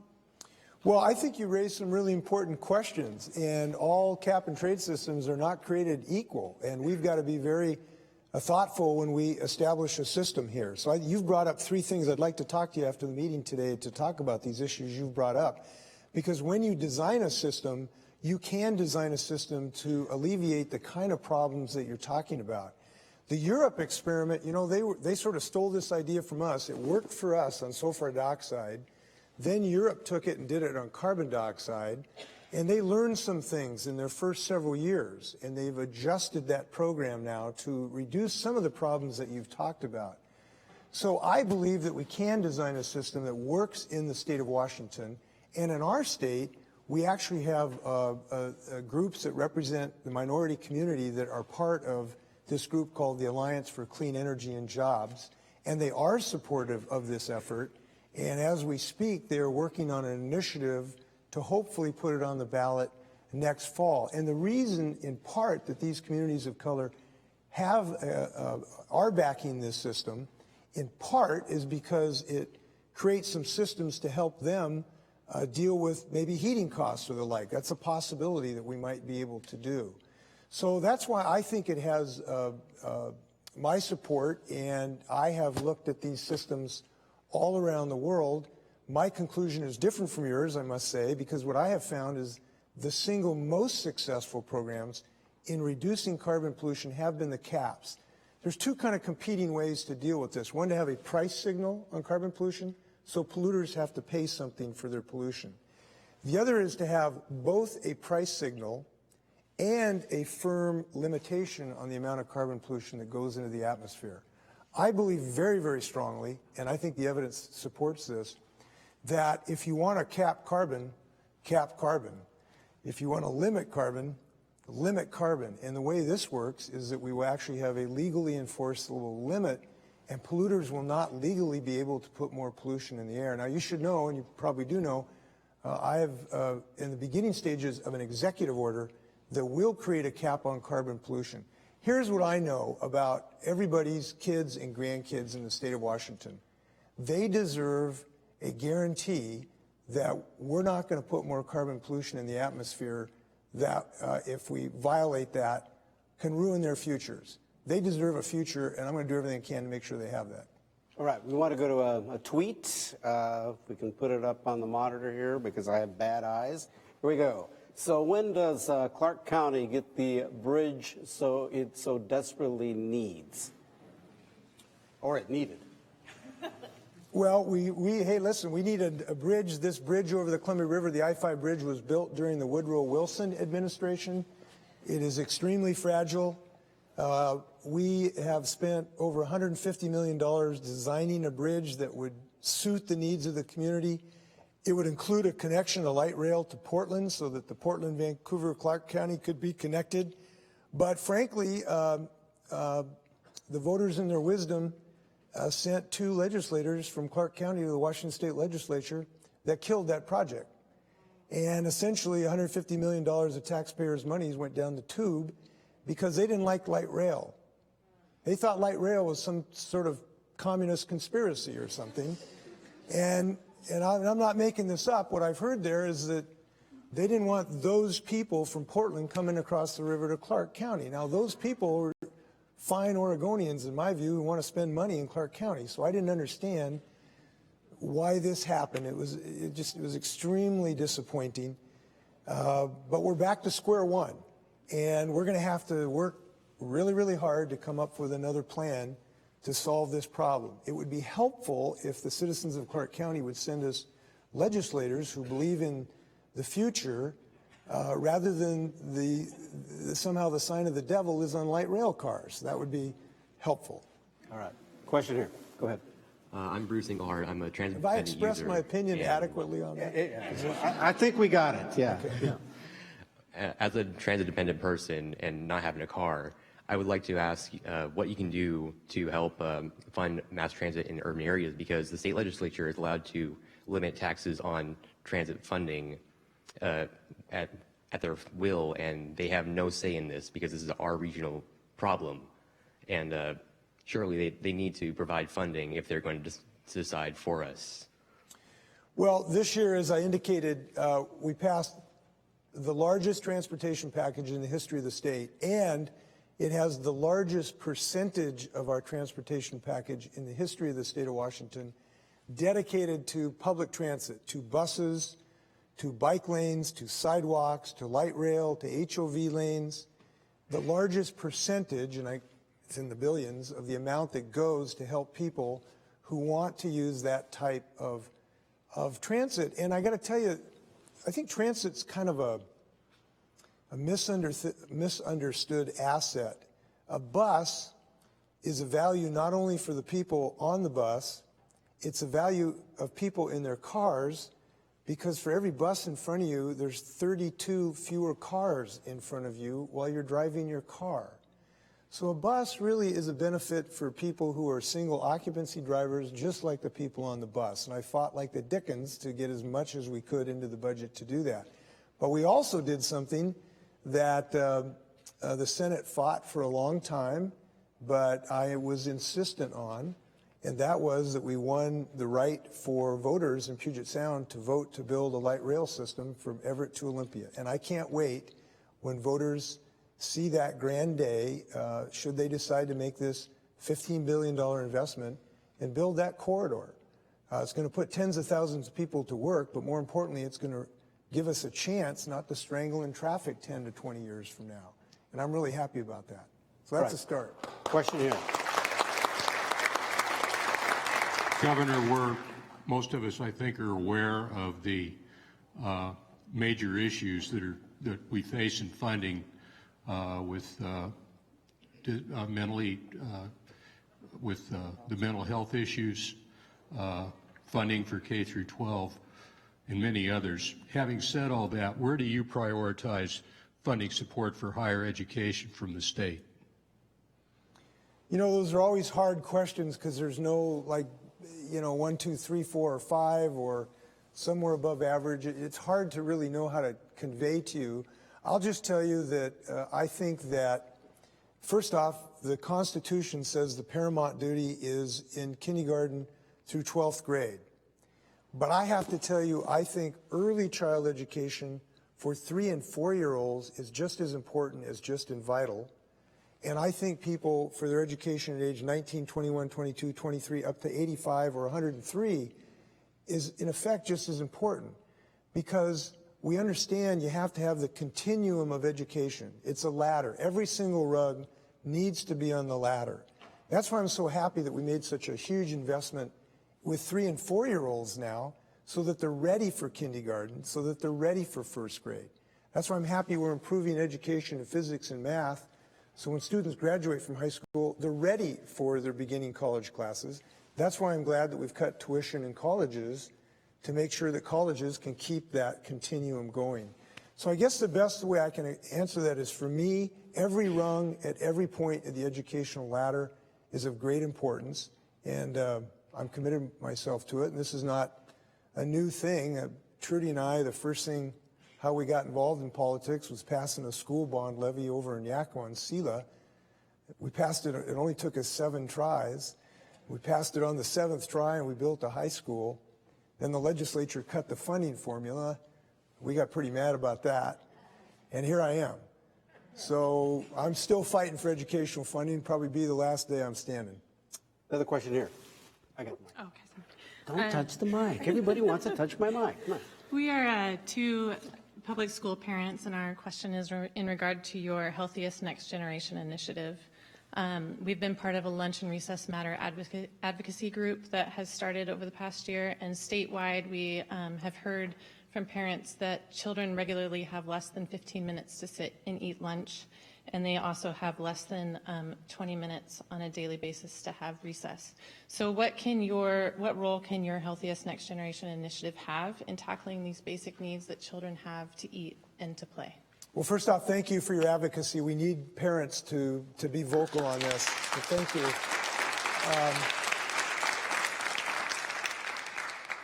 Well, I think you raised some really important questions, and all cap and trade systems are not created equal, and we've got to be very thoughtful when we establish a system here. So you've brought up 3 things. I'd like to talk to you after the meeting today to talk about these issues you've brought up, because when you design a system, you can design a system to alleviate the kind of problems that you're talking about. The Europe experiment, you know, they sort of stole this idea from us. It worked for us on sulfur dioxide. Then Europe took it and did it on carbon dioxide, and they learned some things in their first several years, and they've adjusted that program now to reduce some of the problems that you've talked about. So I believe that we can design a system that works in the state of Washington, and in our state, we actually have groups that represent the minority community that are part of this group called the Alliance for Clean Energy and Jobs, and they are supportive of this effort. And as we speak, they are working on an initiative to hopefully put it on the ballot next fall. And the reason, in part, that these communities of color are backing this system, in part, is because it creates some systems to help them deal with maybe heating costs or the like. That's a possibility that we might be able to do. So that's why I think it has my support, and I have looked at these systems all around the world. My conclusion is different from yours, I must say, because what I have found is the single most successful programs in reducing carbon pollution have been the caps. There's 2 kind of competing ways to deal with this. One, to have a price signal on carbon pollution, so polluters have to pay something for their pollution. The other is to have both a price signal and a firm limitation on the amount of carbon pollution that goes into the atmosphere. I believe very, very strongly, and I think the evidence supports this, that if you want to cap carbon, cap carbon. If you want to limit carbon, limit carbon. And the way this works is that we will actually have a legally enforceable limit, and polluters will not legally be able to put more pollution in the air. Now, you should know, and you probably do know, I have in the beginning stages of an executive order that will create a cap on carbon pollution. Here's what I know about everybody's kids and grandkids in the state of Washington. They deserve a guarantee that we're not going to put more carbon pollution in the atmosphere that, if we violate that, can ruin their futures. They deserve a future, and I'm going to do everything I can to make sure they have that. All right, we want to go to a tweet. We can put it up on the monitor here because I have bad eyes. Here we go. So when does Clark County get the bridge it so desperately needs? Or it needed? Well, hey, listen, we need a bridge. This bridge over the Columbia River, the I-5 bridge, was built during the Woodrow Wilson administration. It is extremely fragile. We have spent over $150 million designing a bridge that would suit the needs of the community. It would include a connection to light rail to Portland so that the Portland, Vancouver, Clark County could be connected. But frankly, the voters in their wisdom sent 2 legislators from Clark County to the Washington State Legislature that killed that project. And essentially $150 million of taxpayers' monies went down the tube because they didn't like light rail. They thought light rail was some sort of communist conspiracy or something. And I'm not making this up. What I've heard there is that they didn't want those people from Portland coming across the river to Clark County. Now, those people are fine Oregonians, in my view, who want to spend money in Clark County. So I didn't understand why this happened. It was extremely disappointing. But we're back to square one. And we're going to have to work really, really hard to come up with another plan to solve this problem. It would be helpful if the citizens of Clark County would send us legislators who believe in the future rather than somehow the sign of the devil is on light rail cars. That would be helpful. All right. Question here. Go ahead. I'm Bruce Engelhardt. I'm a transit Have I expressed my opinion adequately on that? I think we got it, yeah. Okay. Yeah. As a transit-dependent person and not having a car, I would like to ask what you can do to help fund mass transit in urban areas, because the state legislature is allowed to limit taxes on transit funding at their will, and they have no say in this because this is our regional problem. And surely they need to provide funding if they're going to decide for us. Well, this year, as I indicated, we passed the largest transportation package in the history of the state, and it has the largest percentage of our transportation package in the history of the state of Washington dedicated to public transit, to buses, to bike lanes, to sidewalks, to light rail, to HOV lanes. The largest percentage, and it's in the billions, of the amount that goes to help people who want to use that type of transit. And I got to tell you, I think transit's kind of a misunderstood asset. A bus is a value not only for the people on the bus, it's a value of people in their cars, because for every bus in front of you, there's 32 fewer cars in front of you while you're driving your car. So a bus really is a benefit for people who are single occupancy drivers, just like the people on the bus. And I fought like the Dickens to get as much as we could into the budget to do that. But we also did something that the Senate fought for a long time, but I was insistent on, and that was that we won the right for voters in Puget Sound to vote to build a light rail system from Everett to Olympia. And I can't wait when voters see that grand day, should they decide to make this $15 billion investment and build that corridor. It's going to put tens of thousands of people to work, but more importantly, it's going to give us a chance not to strangle in traffic 10 to 20 years from now. And I'm really happy about that. So that's a start. Question here. Governor, most of us, I think, are aware of the major issues that we face in funding with the mental health issues, funding for K through 12. and many others. Having said all that, where do you prioritize funding support for higher education from the state? You know, those are always hard questions because there's no, like, 1, 2, 3, 4, or 5, or somewhere above average. It's hard to really know how to convey to you. I'll just tell you that I think that, first off, the Constitution says the paramount duty is in kindergarten through 12th grade. But I have to tell you, I think early child education for 3 and 4-year-olds is just as important as just and vital. And I think people, for their education at age 19, 21, 22, 23, up to 85 or 103, is in effect just as important, because we understand you have to have the continuum of education. It's a ladder. Every single rung needs to be on the ladder. That's why I'm so happy that we made such a huge investment with 3 and 4-year-olds now, so that they're ready for kindergarten, so that they're ready for first grade. That's why I'm happy we're improving education in physics and math, so when students graduate from high school, they're ready for their beginning college classes. That's why I'm glad that we've cut tuition in colleges to make sure that colleges can keep that continuum going. So I guess the best way I can answer that is, for me, every rung at every point of the educational ladder is of great importance, and I'm committed myself to it. And this is not a new thing. Trudy and I, the first thing how we got involved in politics was passing a school bond levy over in Yakima and Sela. We passed it. It only took us 7 tries. We passed it on the 7th try, and we built a high school. Then the legislature cut the funding formula. We got pretty mad about that. And here I am. So I'm still fighting for educational funding. Probably be the last day I'm standing. Another question here. I got the mic. Oh, okay, sorry. Don't touch the mic. Everybody wants to touch my mic. Come on. We are 2 public school parents, and our question is in regard to your Healthiest Next Generation initiative. We've been part of a Lunch and Recess Matter advocacy group that has started over the past year, and statewide we have heard from parents that children regularly have less than 15 minutes to sit and eat lunch, and they also have less than 20 minutes on a daily basis to have recess. So what role can your Healthiest Next Generation initiative have in tackling these basic needs that children have to eat and to play? Well, first off, thank you for your advocacy. We need parents to be vocal on this. So thank you.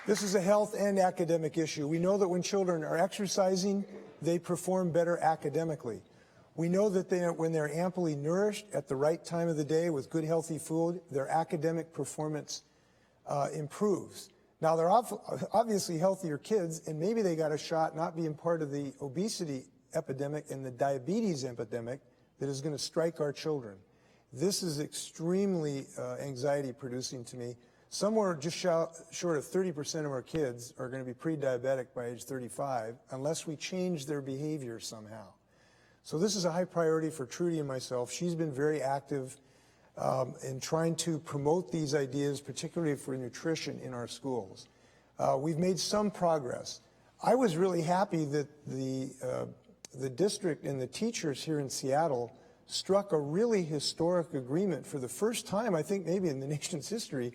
This is a health and academic issue. We know that when children are exercising, they perform better academically. We know that when they're amply nourished at the right time of the day with good, healthy food, their academic performance improves. Now, they're obviously healthier kids, and maybe they got a shot not being part of the obesity epidemic and the diabetes epidemic that is going to strike our children. This is extremely anxiety-producing to me. Somewhere just short of 30% of our kids are going to be pre-diabetic by age 35 unless we change their behavior somehow. So this is a high priority for Trudy and myself. She's been very active in trying to promote these ideas, particularly for nutrition in our schools. We've made some progress. I was really happy that the district and the teachers here in Seattle struck a really historic agreement for the first time, I think maybe in the nation's history.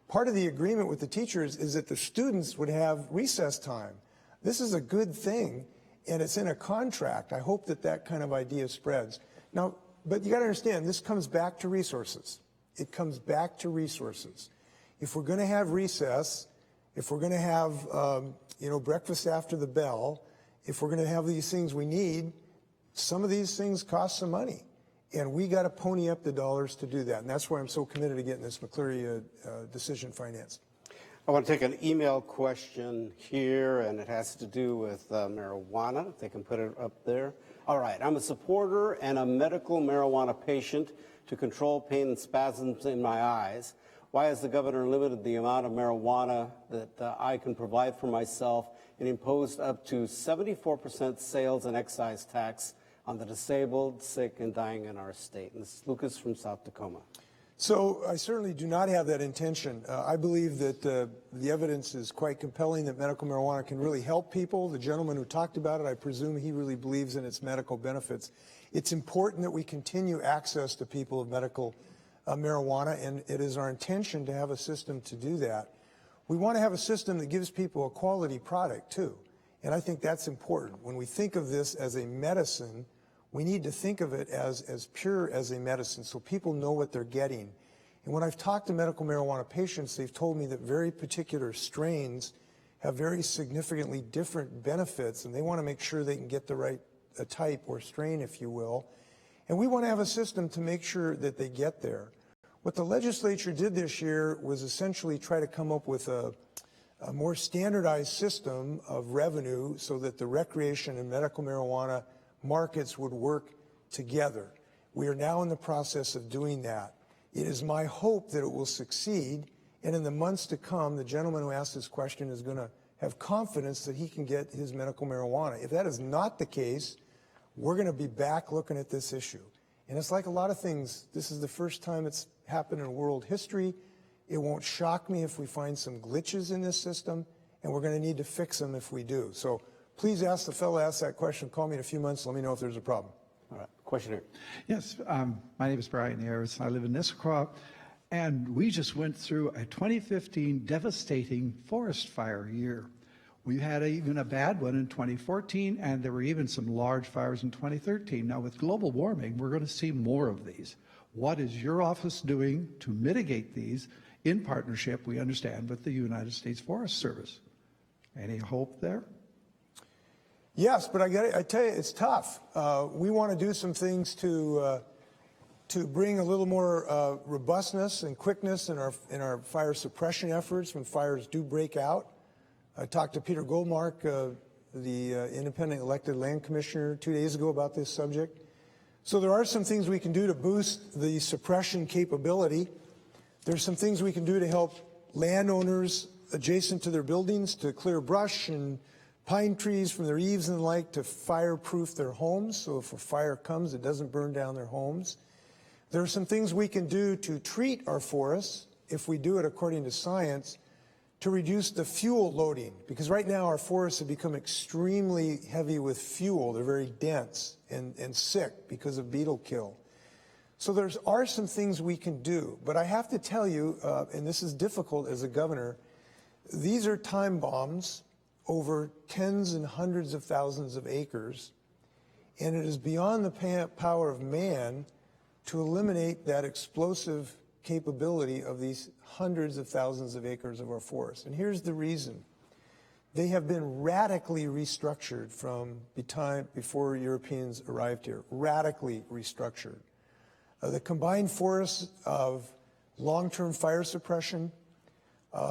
Part of the agreement with the teachers is that the students would have recess time. This is a good thing, and it's in a contract. I hope that that kind of idea spreads. Now, but you got to understand, this comes back to resources. It comes back to resources. If we're going to have recess, if we're going to have breakfast after the bell, if we're going to have these things we need, some of these things cost some money. And we got to pony up the dollars to do that. And that's why I'm so committed to getting this McCleary decision financed. I want to take an email question here, and it has to do with marijuana. If they can put it up there. All right. I'm a supporter and a medical marijuana patient to control pain and spasms in my eyes. Why has the governor limited the amount of marijuana that I can provide for myself and imposed up to 74% sales and excise tax on the disabled, sick, and dying in our state? And this is Lucas from South Tacoma. So I certainly do not have that intention. I believe that the evidence is quite compelling that medical marijuana can really help people. The gentleman who talked about it, I presume he really believes in its medical benefits. It's important that we continue access to people of medical marijuana, and it is our intention to have a system to do that. we want to have a system that gives people a quality product too. And I think that's important. When we think of this as a medicine, we need to think of it as pure as a medicine so people know what they're getting. And when I've talked to medical marijuana patients, they've told me that very particular strains have very significantly different benefits, and they want to make sure they can get the right type or strain, if you will. And we want to have a system to make sure that they get there. What the legislature did this year was essentially try to come up with a more standardized system of revenue so that the recreation and medical marijuana markets would work together. We are now in the process of doing that. It is my hope that it will succeed, and in the months to come, the gentleman who asked this question is going to have confidence that he can get his medical marijuana. If that is not the case, we're going to be back looking at this issue. And it's like a lot of things. This is the first time it's happened in world history. It won't shock me if we find some glitches in this system, and we're going to need to fix them if we do. So please ask the fellow who asked that question. Call me in a few months. Let me know if there's a problem. All right. Questioner. Yes, my name is Brian Ayers. I live in Nisqually, and we just went through a 2015 devastating forest fire year. We had even a bad one in 2014, and there were even some large fires in 2013. Now, with global warming, we're going to see more of these. What is your office doing to mitigate these in partnership, we understand, with the United States Forest Service? Any hope there? Yes, but I tell you, it's tough. We want to do some things to bring a little more robustness and quickness in our fire suppression efforts when fires do break out. I talked to Peter Goldmark, the independent elected land commissioner, 2 days ago about this subject. So there are some things we can do to boost the suppression capability. There's some things we can do to help landowners adjacent to their buildings to clear brush and pine trees from their eaves and the like to fireproof their homes, so if a fire comes, it doesn't burn down their homes. There are some things we can do to treat our forests, if we do it according to science, to reduce the fuel loading, because right now our forests have become extremely heavy with fuel. They're very dense and sick because of beetle kill. So there are some things we can do, but I have to tell you, and this is difficult as a governor, these are time bombs over tens and hundreds of thousands of acres, and it is beyond the power of man to eliminate that explosive capability of these hundreds of thousands of acres of our forests. And here's the reason. They have been radically restructured from the time before Europeans arrived here, radically restructured. The combined forests of long-term fire suppression,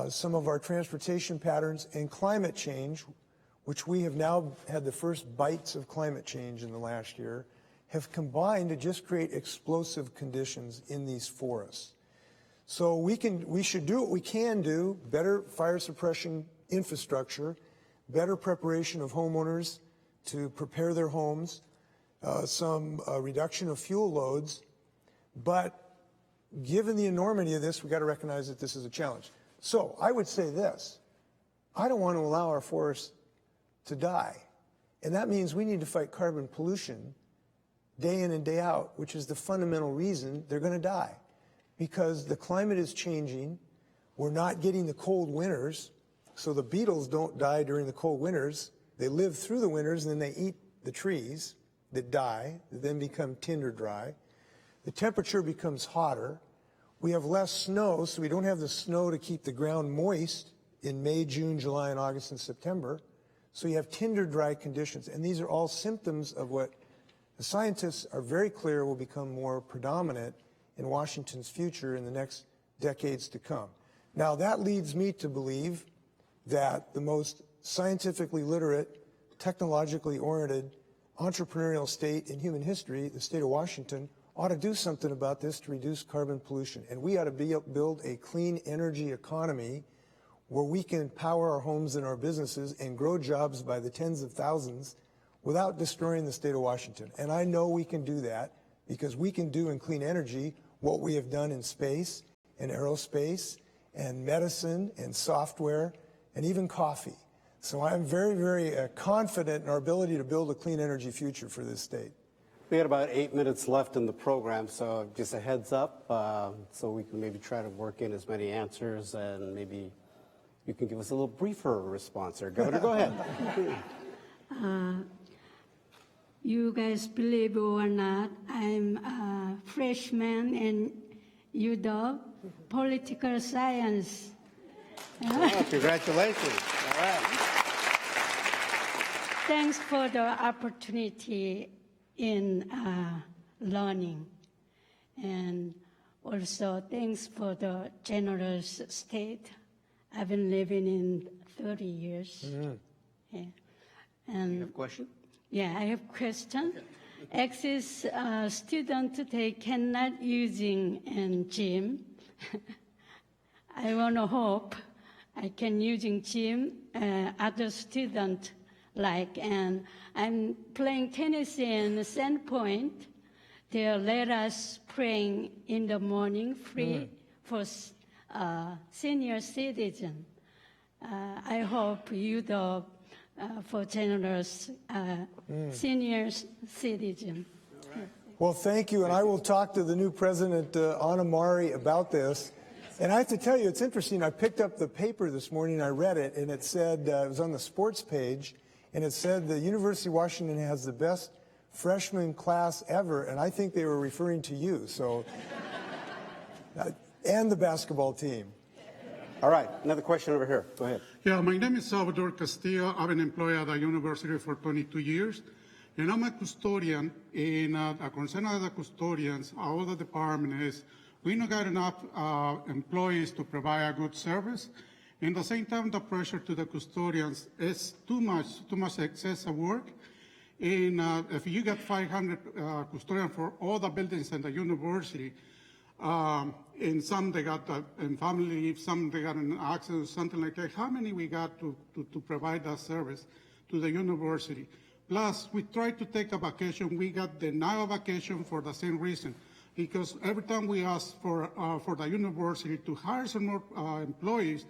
some of our transportation patterns, and climate change, which we have now had the first bites of climate change in the last year, have combined to just create explosive conditions in these forests. So we should do what we can do: better fire suppression infrastructure, better preparation of homeowners to prepare their homes, some reduction of fuel loads. But given the enormity of this, we've got to recognize that this is a challenge. So I would say this: I don't want to allow our forests to die. And that means we need to fight carbon pollution day in and day out, which is the fundamental reason they're going to die. Because the climate is changing, we're not getting the cold winters, so the beetles don't die during the cold winters. They live through the winters, and then they eat the trees that die, that then become tinder dry. The temperature becomes hotter. We have less snow, so we don't have the snow to keep the ground moist in May, June, July, and August, and September. So you have tinder dry conditions, and these are all symptoms of what the scientists are very clear will become more predominant in Washington's future in the next decades to come. Now, that leads me to believe that the most scientifically literate, technologically oriented, entrepreneurial state in human history, the state of Washington, ought to do something about this to reduce carbon pollution. And we ought to build a clean energy economy where we can power our homes and our businesses and grow jobs by the tens of thousands without destroying the state of Washington. And I know we can do that because we can do in clean energy what we have done in space and aerospace and medicine and software and even coffee. So I'm very, very confident in our ability to build a clean energy future for this state. We had about 8 minutes left in the program, so just a heads up, so we can maybe try to work in as many answers and maybe You can give us a little briefer response there, Governor. Go ahead. You guys believe or not, I'm a freshman in UW, political science. Oh, congratulations. All right. Thanks for the opportunity in learning. And also thanks for the generous state. I've been living in 30 years. Yeah. And You have a question? Yeah, I have a question. Access student, they cannot using in gym. I want to hope I can using gym other student like, and I'm playing tennis in Sandpoint. They let us playing in the morning free for senior citizen. I hope you the for generous senior citizen. Well, thank you, and I will talk to the new president, Anna Mari, about this. And I have to tell you, it's interesting. I picked up the paper this morning, I read it, and it said, it was on the sports page, and it said the University of Washington has the best freshman class ever, and I think they were referring to you, so, and the basketball team. All right, another question over here. Go ahead. Yeah, my name is Salvador Castillo. I've been employed at the university for 22 years, and I'm a custodian. And the concern of the custodians, all the department is we don't got enough employees to provide a good service. And at the same time, the pressure to the custodians is too much excessive work. And if you got 500 custodians for all the buildings in the university, and some they got in family leave, some they got an accident, something like that. How many we got to provide that service to the university? Plus, we tried to take a vacation. We got denied a vacation for the same reason, because every time we ask for the university to hire some more employees,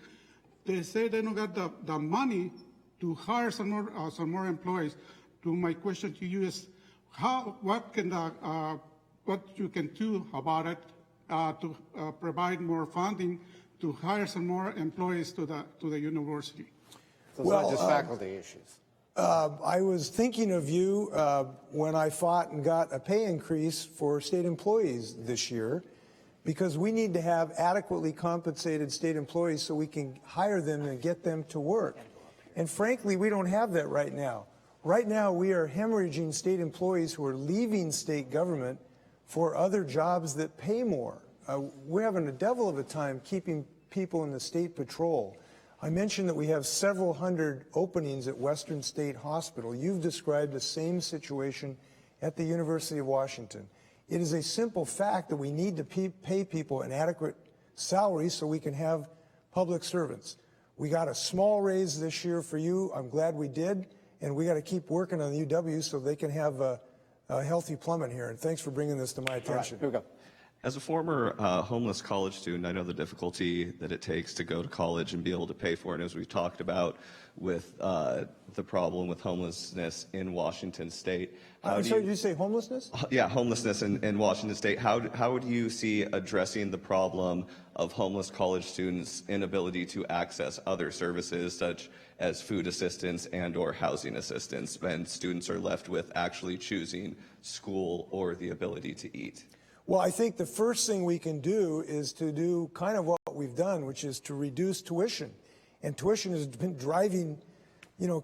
they say they don't got the money to hire some more employees. So my question to you is, what you can do about it? To provide more funding to hire some more employees to the university. So it's not just faculty issues. I was thinking of you when I fought and got a pay increase for state employees this year, because we need to have adequately compensated state employees so we can hire them and get them to work. And frankly, we don't have that right now. Right now, we are hemorrhaging state employees who are leaving state government for other jobs that pay more. We're having a devil of a time keeping people in the state patrol. I mentioned that we have several hundred openings at Western State Hospital. You've described the same situation at the University of Washington. It is a simple fact that we need to pay people an adequate salary so we can have public servants. We got a small raise this year for you. I'm glad we did. And we got to keep working on the UW so they can have a healthy plumbing here, and thanks for bringing this to my attention. Right, here we go. As a former homeless college student, I know the difficulty that it takes to go to college and be able to pay for it. As we've talked about with the problem with homelessness in Washington State. I'm sorry, did you say homelessness? Yeah, homelessness in Washington State. How would you see addressing the problem of homeless college students' inability to access other services such as food assistance and/or housing assistance when students are left with actually choosing school or the ability to eat? Well, I think the first thing we can do is to do kind of what we've done, which is to reduce tuition. And tuition has been driving,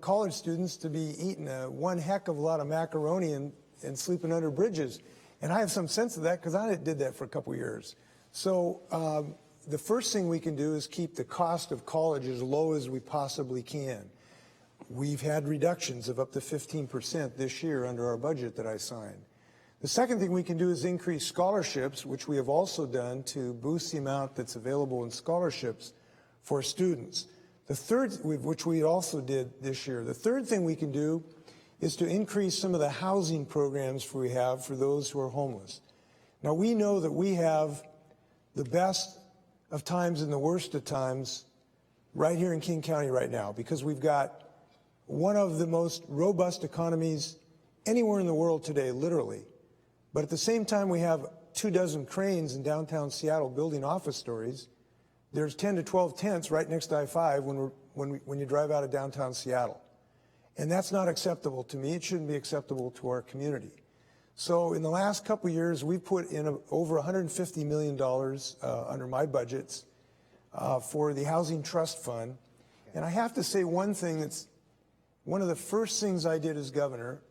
college students to be eating one heck of a lot of macaroni and sleeping under bridges. And I have some sense of that because I did that for a couple years. So the first thing we can do is keep the cost of college as low as we possibly can. We've had reductions of up to 15% this year under our budget that I signed. The second thing we can do is increase scholarships, which we have also done to boost the amount that's available in scholarships for students. The third, which we also did this year. The third thing we can do is to increase some of the housing programs we have for those who are homeless. Now, we know that we have the best of times and the worst of times right here in King County right now, because we've got one of the most robust economies anywhere in the world today, literally. But at the same time, we have 24 cranes in downtown Seattle building office stories. there's 10 to 12 tents right next to I-5 when you drive out of downtown Seattle. And that's not acceptable to me. It shouldn't be acceptable to our community. So in the last couple of years, we've put in over $150 million under my budgets for the Housing Trust Fund. And I have to say one thing that's one of the first things I did as governor.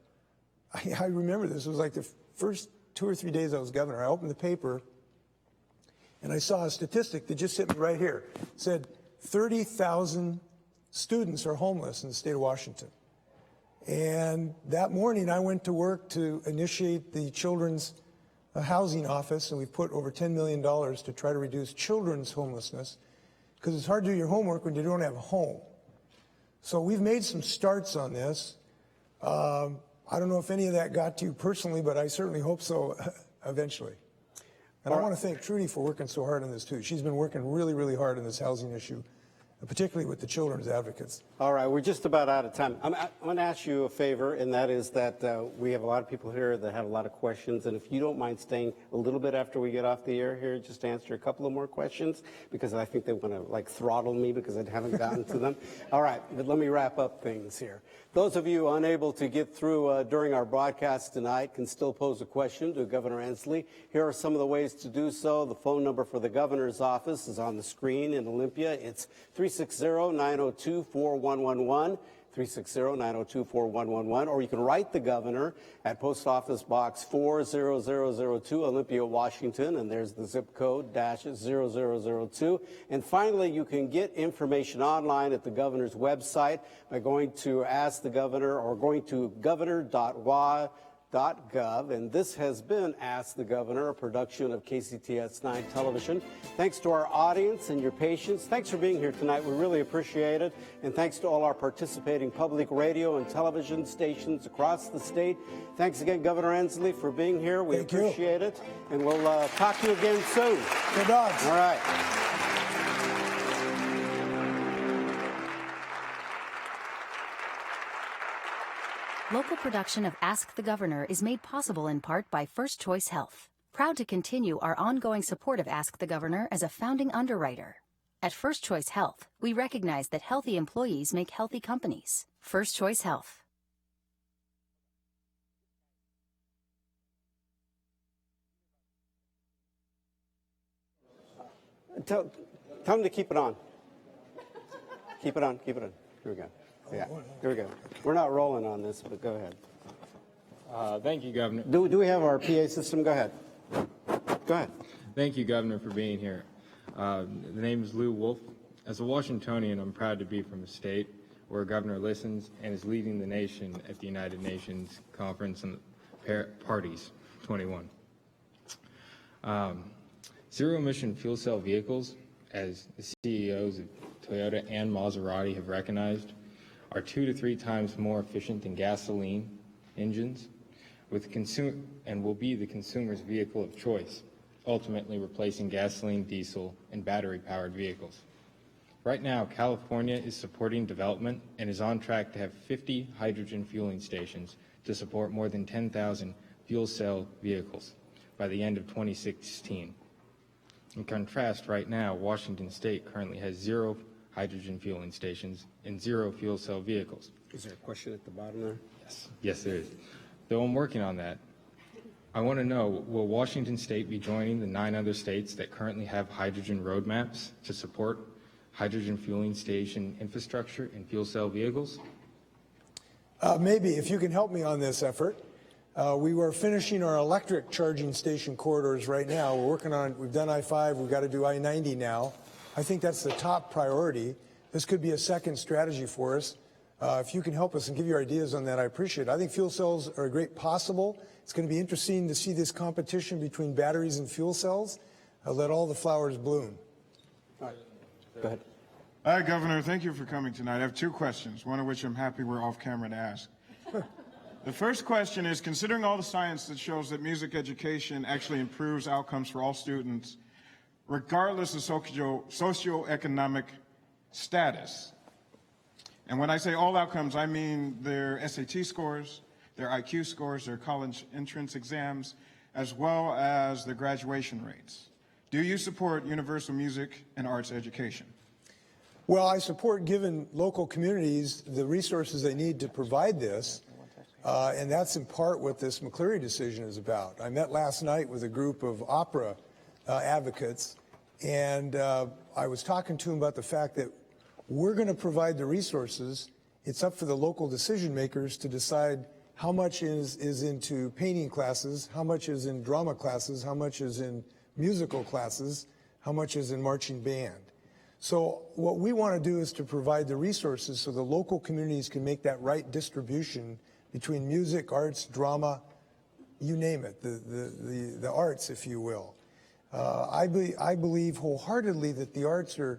I remember this. It was like the first 2 or 3 days I was governor. I opened the paper and I saw a statistic that just hit me right here. It said 30,000 students are homeless in the state of Washington. And that morning I went to work to initiate the Children's Housing Office, and we've put over $10 million to try to reduce children's homelessness, because it's hard to do your homework when you don't have a home. So we've made some starts on this. I don't know if any of that got to you personally, but I certainly hope so eventually. And I want to thank Trudy for working so hard on this too. She's been working really, really hard on this housing issue, particularly with the children's advocates. All right, we're just about out of time. I'm going to ask you a favor, and that is that we have a lot of people here that have a lot of questions, and if you don't mind staying a little bit after we get off the air here, just to answer a couple of more questions, because I think they want to like throttle me because I haven't gotten to them. All right, but let me wrap up things here. Those of you unable to get through during our broadcast tonight can still pose a question to Governor Inslee. Here are some of the ways to do so. The phone number for the governor's office is on the screen in Olympia. It's 360-902-4111. 360-902-4111, or you can write the governor at Post Office Box 40002, Olympia, Washington, and there's the zip code -0002. And finally, you can get information online at the governor's website by going to Ask the Governor or going to governor.wa.gov. And this has been Ask the Governor, a production of KCTS-9 Television. Thanks to our audience and your patience. Thanks for being here tonight. We really appreciate it. And thanks to all our participating public radio and television stations across the state. Thanks again, Governor Inslee, for being here. We appreciate it. And we'll talk to you again soon. Good dogs. All right. Local production of Ask the Governor is made possible in part by First Choice Health, proud to continue our ongoing support of Ask the Governor as a founding underwriter. At First Choice Health, we recognize that healthy employees make healthy companies. First Choice Health. Tell them to keep it on. Keep it on, keep it on. Here we go. Yeah, here we go. We're not rolling on this, but go ahead. Thank you, Governor. Do we have our PA system? Go ahead. Go ahead. Thank you, Governor, for being here. The name is Lou Wolf. As a Washingtonian, I'm proud to be from a state where a governor listens and is leading the nation at the United Nations Conference on Parties 21. Zero-emission fuel cell vehicles, as the CEOs of Toyota and Maserati have recognized, are 2 to 3 times more efficient than gasoline engines, and will be the consumer's vehicle of choice, ultimately replacing gasoline, diesel, and battery-powered vehicles. Right now, California is supporting development and is on track to have 50 hydrogen fueling stations to support more than 10,000 fuel cell vehicles by the end of 2016. In contrast, right now, Washington State currently has 0 hydrogen fueling stations and 0 fuel cell vehicles. Is there a question at the bottom there? Yes. Yes, there is. Though I'm working on that, I want to know, will Washington State be joining the 9 other states that currently have hydrogen roadmaps to support hydrogen fueling station infrastructure and fuel cell vehicles? Maybe, if you can help me on this effort. We were finishing our electric charging station corridors right now. We're working on, we've done I-5, we've got to do I-90 now. I think that's the top priority. This could be a second strategy for us. If you can help us and give your ideas on that, I appreciate it. I think fuel cells are a great possible. It's going to be interesting to see this competition between batteries and fuel cells. Let all the flowers bloom. All right. Go ahead. Hi, Governor. Thank you for coming tonight. I have 2 questions, one of which I'm happy we're off camera to ask. The first question is, considering all the science that shows that music education actually improves outcomes for all students, regardless of socioeconomic status. And when I say all outcomes, I mean their SAT scores, their IQ scores, their college entrance exams, as well as their graduation rates. Do you support universal music and arts education? Well, I support giving local communities the resources they need to provide this, and that's in part what this McCleary decision is about. I met last night with a group of opera advocates, and I was talking to them about the fact that we're going to provide the resources. It's up for the local decision makers to decide how much is into painting classes, how much is in drama classes, how much is in musical classes, how much is in marching band. So what we want to do is to provide the resources so the local communities can make that right distribution between music, arts, drama, you name it, the arts, if you will. I believe wholeheartedly that the arts are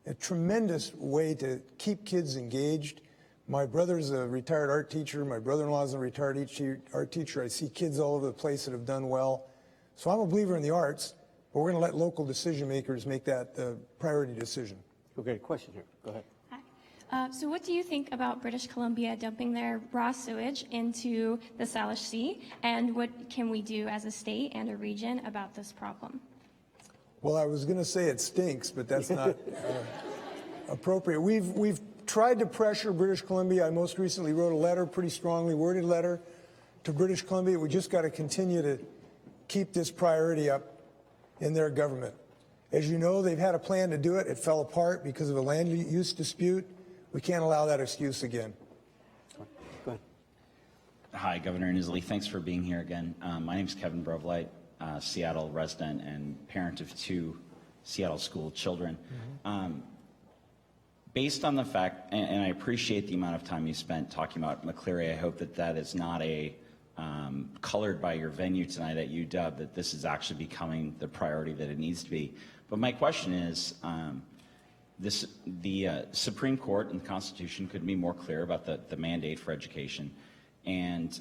a tremendous way to keep kids engaged. My brother's a retired art teacher. My brother-in-law is a retired art teacher. I see kids all over the place that have done well. So I'm a believer in the arts, but we're going to let local decision makers make that priority decision. Okay, question here. Go ahead. So what do you think about British Columbia dumping their raw sewage into the Salish Sea, and what can we do as a state and a region about this problem? Well, I was going to say it stinks, but that's not appropriate. We've tried to pressure British Columbia. I most recently wrote a letter, pretty strongly worded letter, to British Columbia. We just got to continue to keep this priority up in their government. As you know, they've had a plan to do it. It fell apart because of a land use dispute. We can't allow that excuse again. Go ahead. Hi, Governor Inslee. Thanks for being here again. My name is Kevin Brovlight, Seattle resident and parent of 2 Seattle school children. Based on the fact, and I appreciate the amount of time you spent talking about McCleary, I hope that that is not a colored by your venue tonight at UW, that this is actually becoming the priority that it needs to be. But my question is, the Supreme Court and the Constitution could be more clear about the mandate for education, and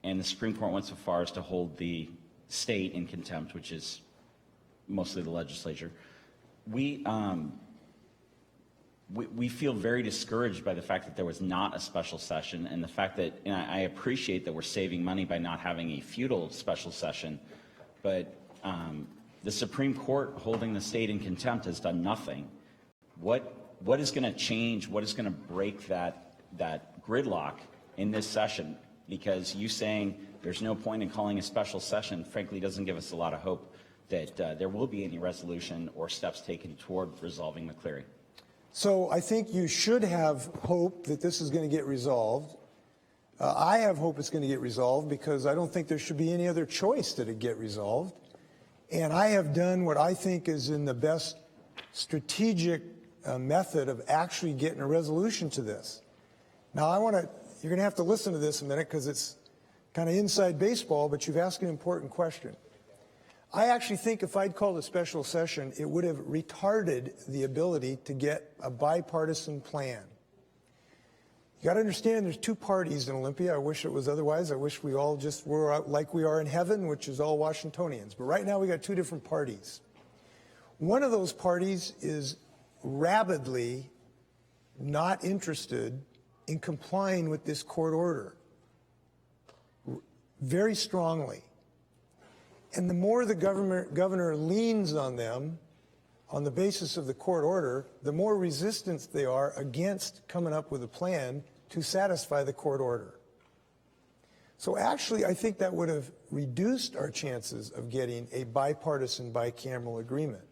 the Supreme Court went so far as to hold the state in contempt, which is mostly the legislature. We feel very discouraged by the fact that there was not a special session, and the fact that, and I appreciate that we're saving money by not having a futile special session, but the Supreme Court holding the state in contempt has done nothing. What is going to change? What is going to break that gridlock in this session? Because you saying there's no point in calling a special session, frankly, doesn't give us a lot of hope that there will be any resolution or steps taken toward resolving McCleary. So I think you should have hope that this is going to get resolved. I have hope it's going to get resolved because I don't think there should be any other choice that it get resolved. And I have done what I think is in the best strategic method of actually getting a resolution to this. Now, you're going to have to listen to this a minute because it's kind of inside baseball, but you've asked an important question. I actually think if I'd called a special session, it would have retarded the ability to get a bipartisan plan. You got to understand there's 2 parties in Olympia. I wish it was otherwise. I wish we all just were like we are in heaven, which is all Washingtonians. But right now we got 2 different parties. One of those parties is rabidly not interested in complying with this court order, very strongly. And the more the governor leans on them on the basis of the court order, the more resistance they are against coming up with a plan to satisfy the court order. So actually, I think that would have reduced our chances of getting a bipartisan, bicameral agreement.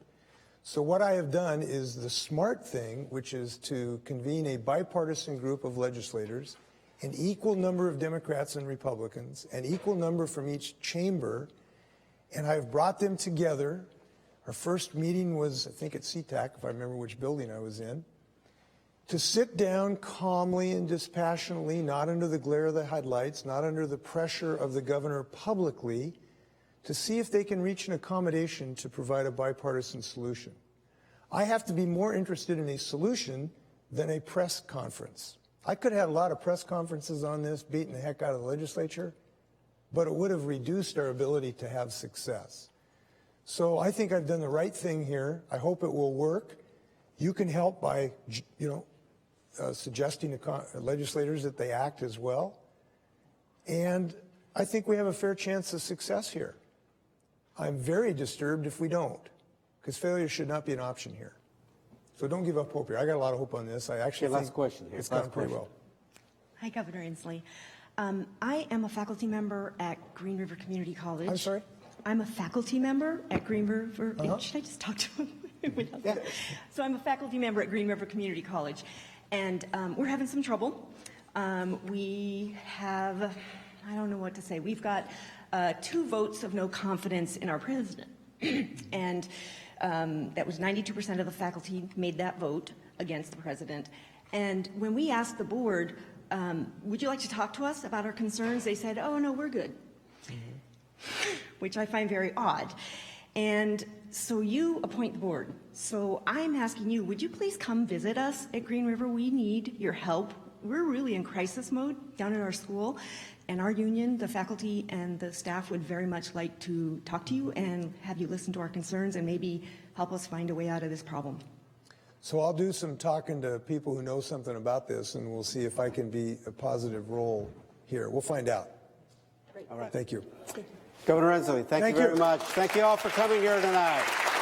So what I have done is the smart thing, which is to convene a bipartisan group of legislators, an equal number of Democrats and Republicans, an equal number from each chamber, and I've brought them together. Our first meeting was, I think, at CTAC, if I remember which building I was in, to sit down calmly and dispassionately, not under the glare of the headlights, not under the pressure of the governor publicly, to see if they can reach an accommodation to provide a bipartisan solution. I have to be more interested in a solution than a press conference. I could have had a lot of press conferences on this, beating the heck out of the legislature, but it would have reduced our ability to have success. So I think I've done the right thing here. I hope it will work. You can help by, suggesting to legislators that they act as well. And I think we have a fair chance of success here. I'm very disturbed if we don't, because failure should not be an option here. So don't give up hope here. I got a lot of hope on this. I actually Okay, think last question here. it's gone pretty well. Hi, Governor Inslee. I am a faculty member at Green River Community College. I'm sorry? I'm a faculty member at Green River. Should I just talk to him? So I'm a faculty member at Green River Community College, and we're having some trouble. We have, I don't know what to say. We've got 2 votes of no confidence in our president, and that was 92% of the faculty made that vote against the president. And when we asked the board, would you like to talk to us about our concerns? They said, oh, no, we're good, which I find very odd. And so you appoint the board. So I'm asking you, would you please come visit us at Green River? We need your help. We're really in crisis mode down at our school, and our union, the faculty and the staff, would very much like to talk to you and have you listen to our concerns and maybe help us find a way out of this problem. So I'll do some talking to people who know something about this, and we'll see if I can be a positive role here. We'll find out. All right. Thank you. Governor Inslee, thank you very much. Thank you all for coming here tonight.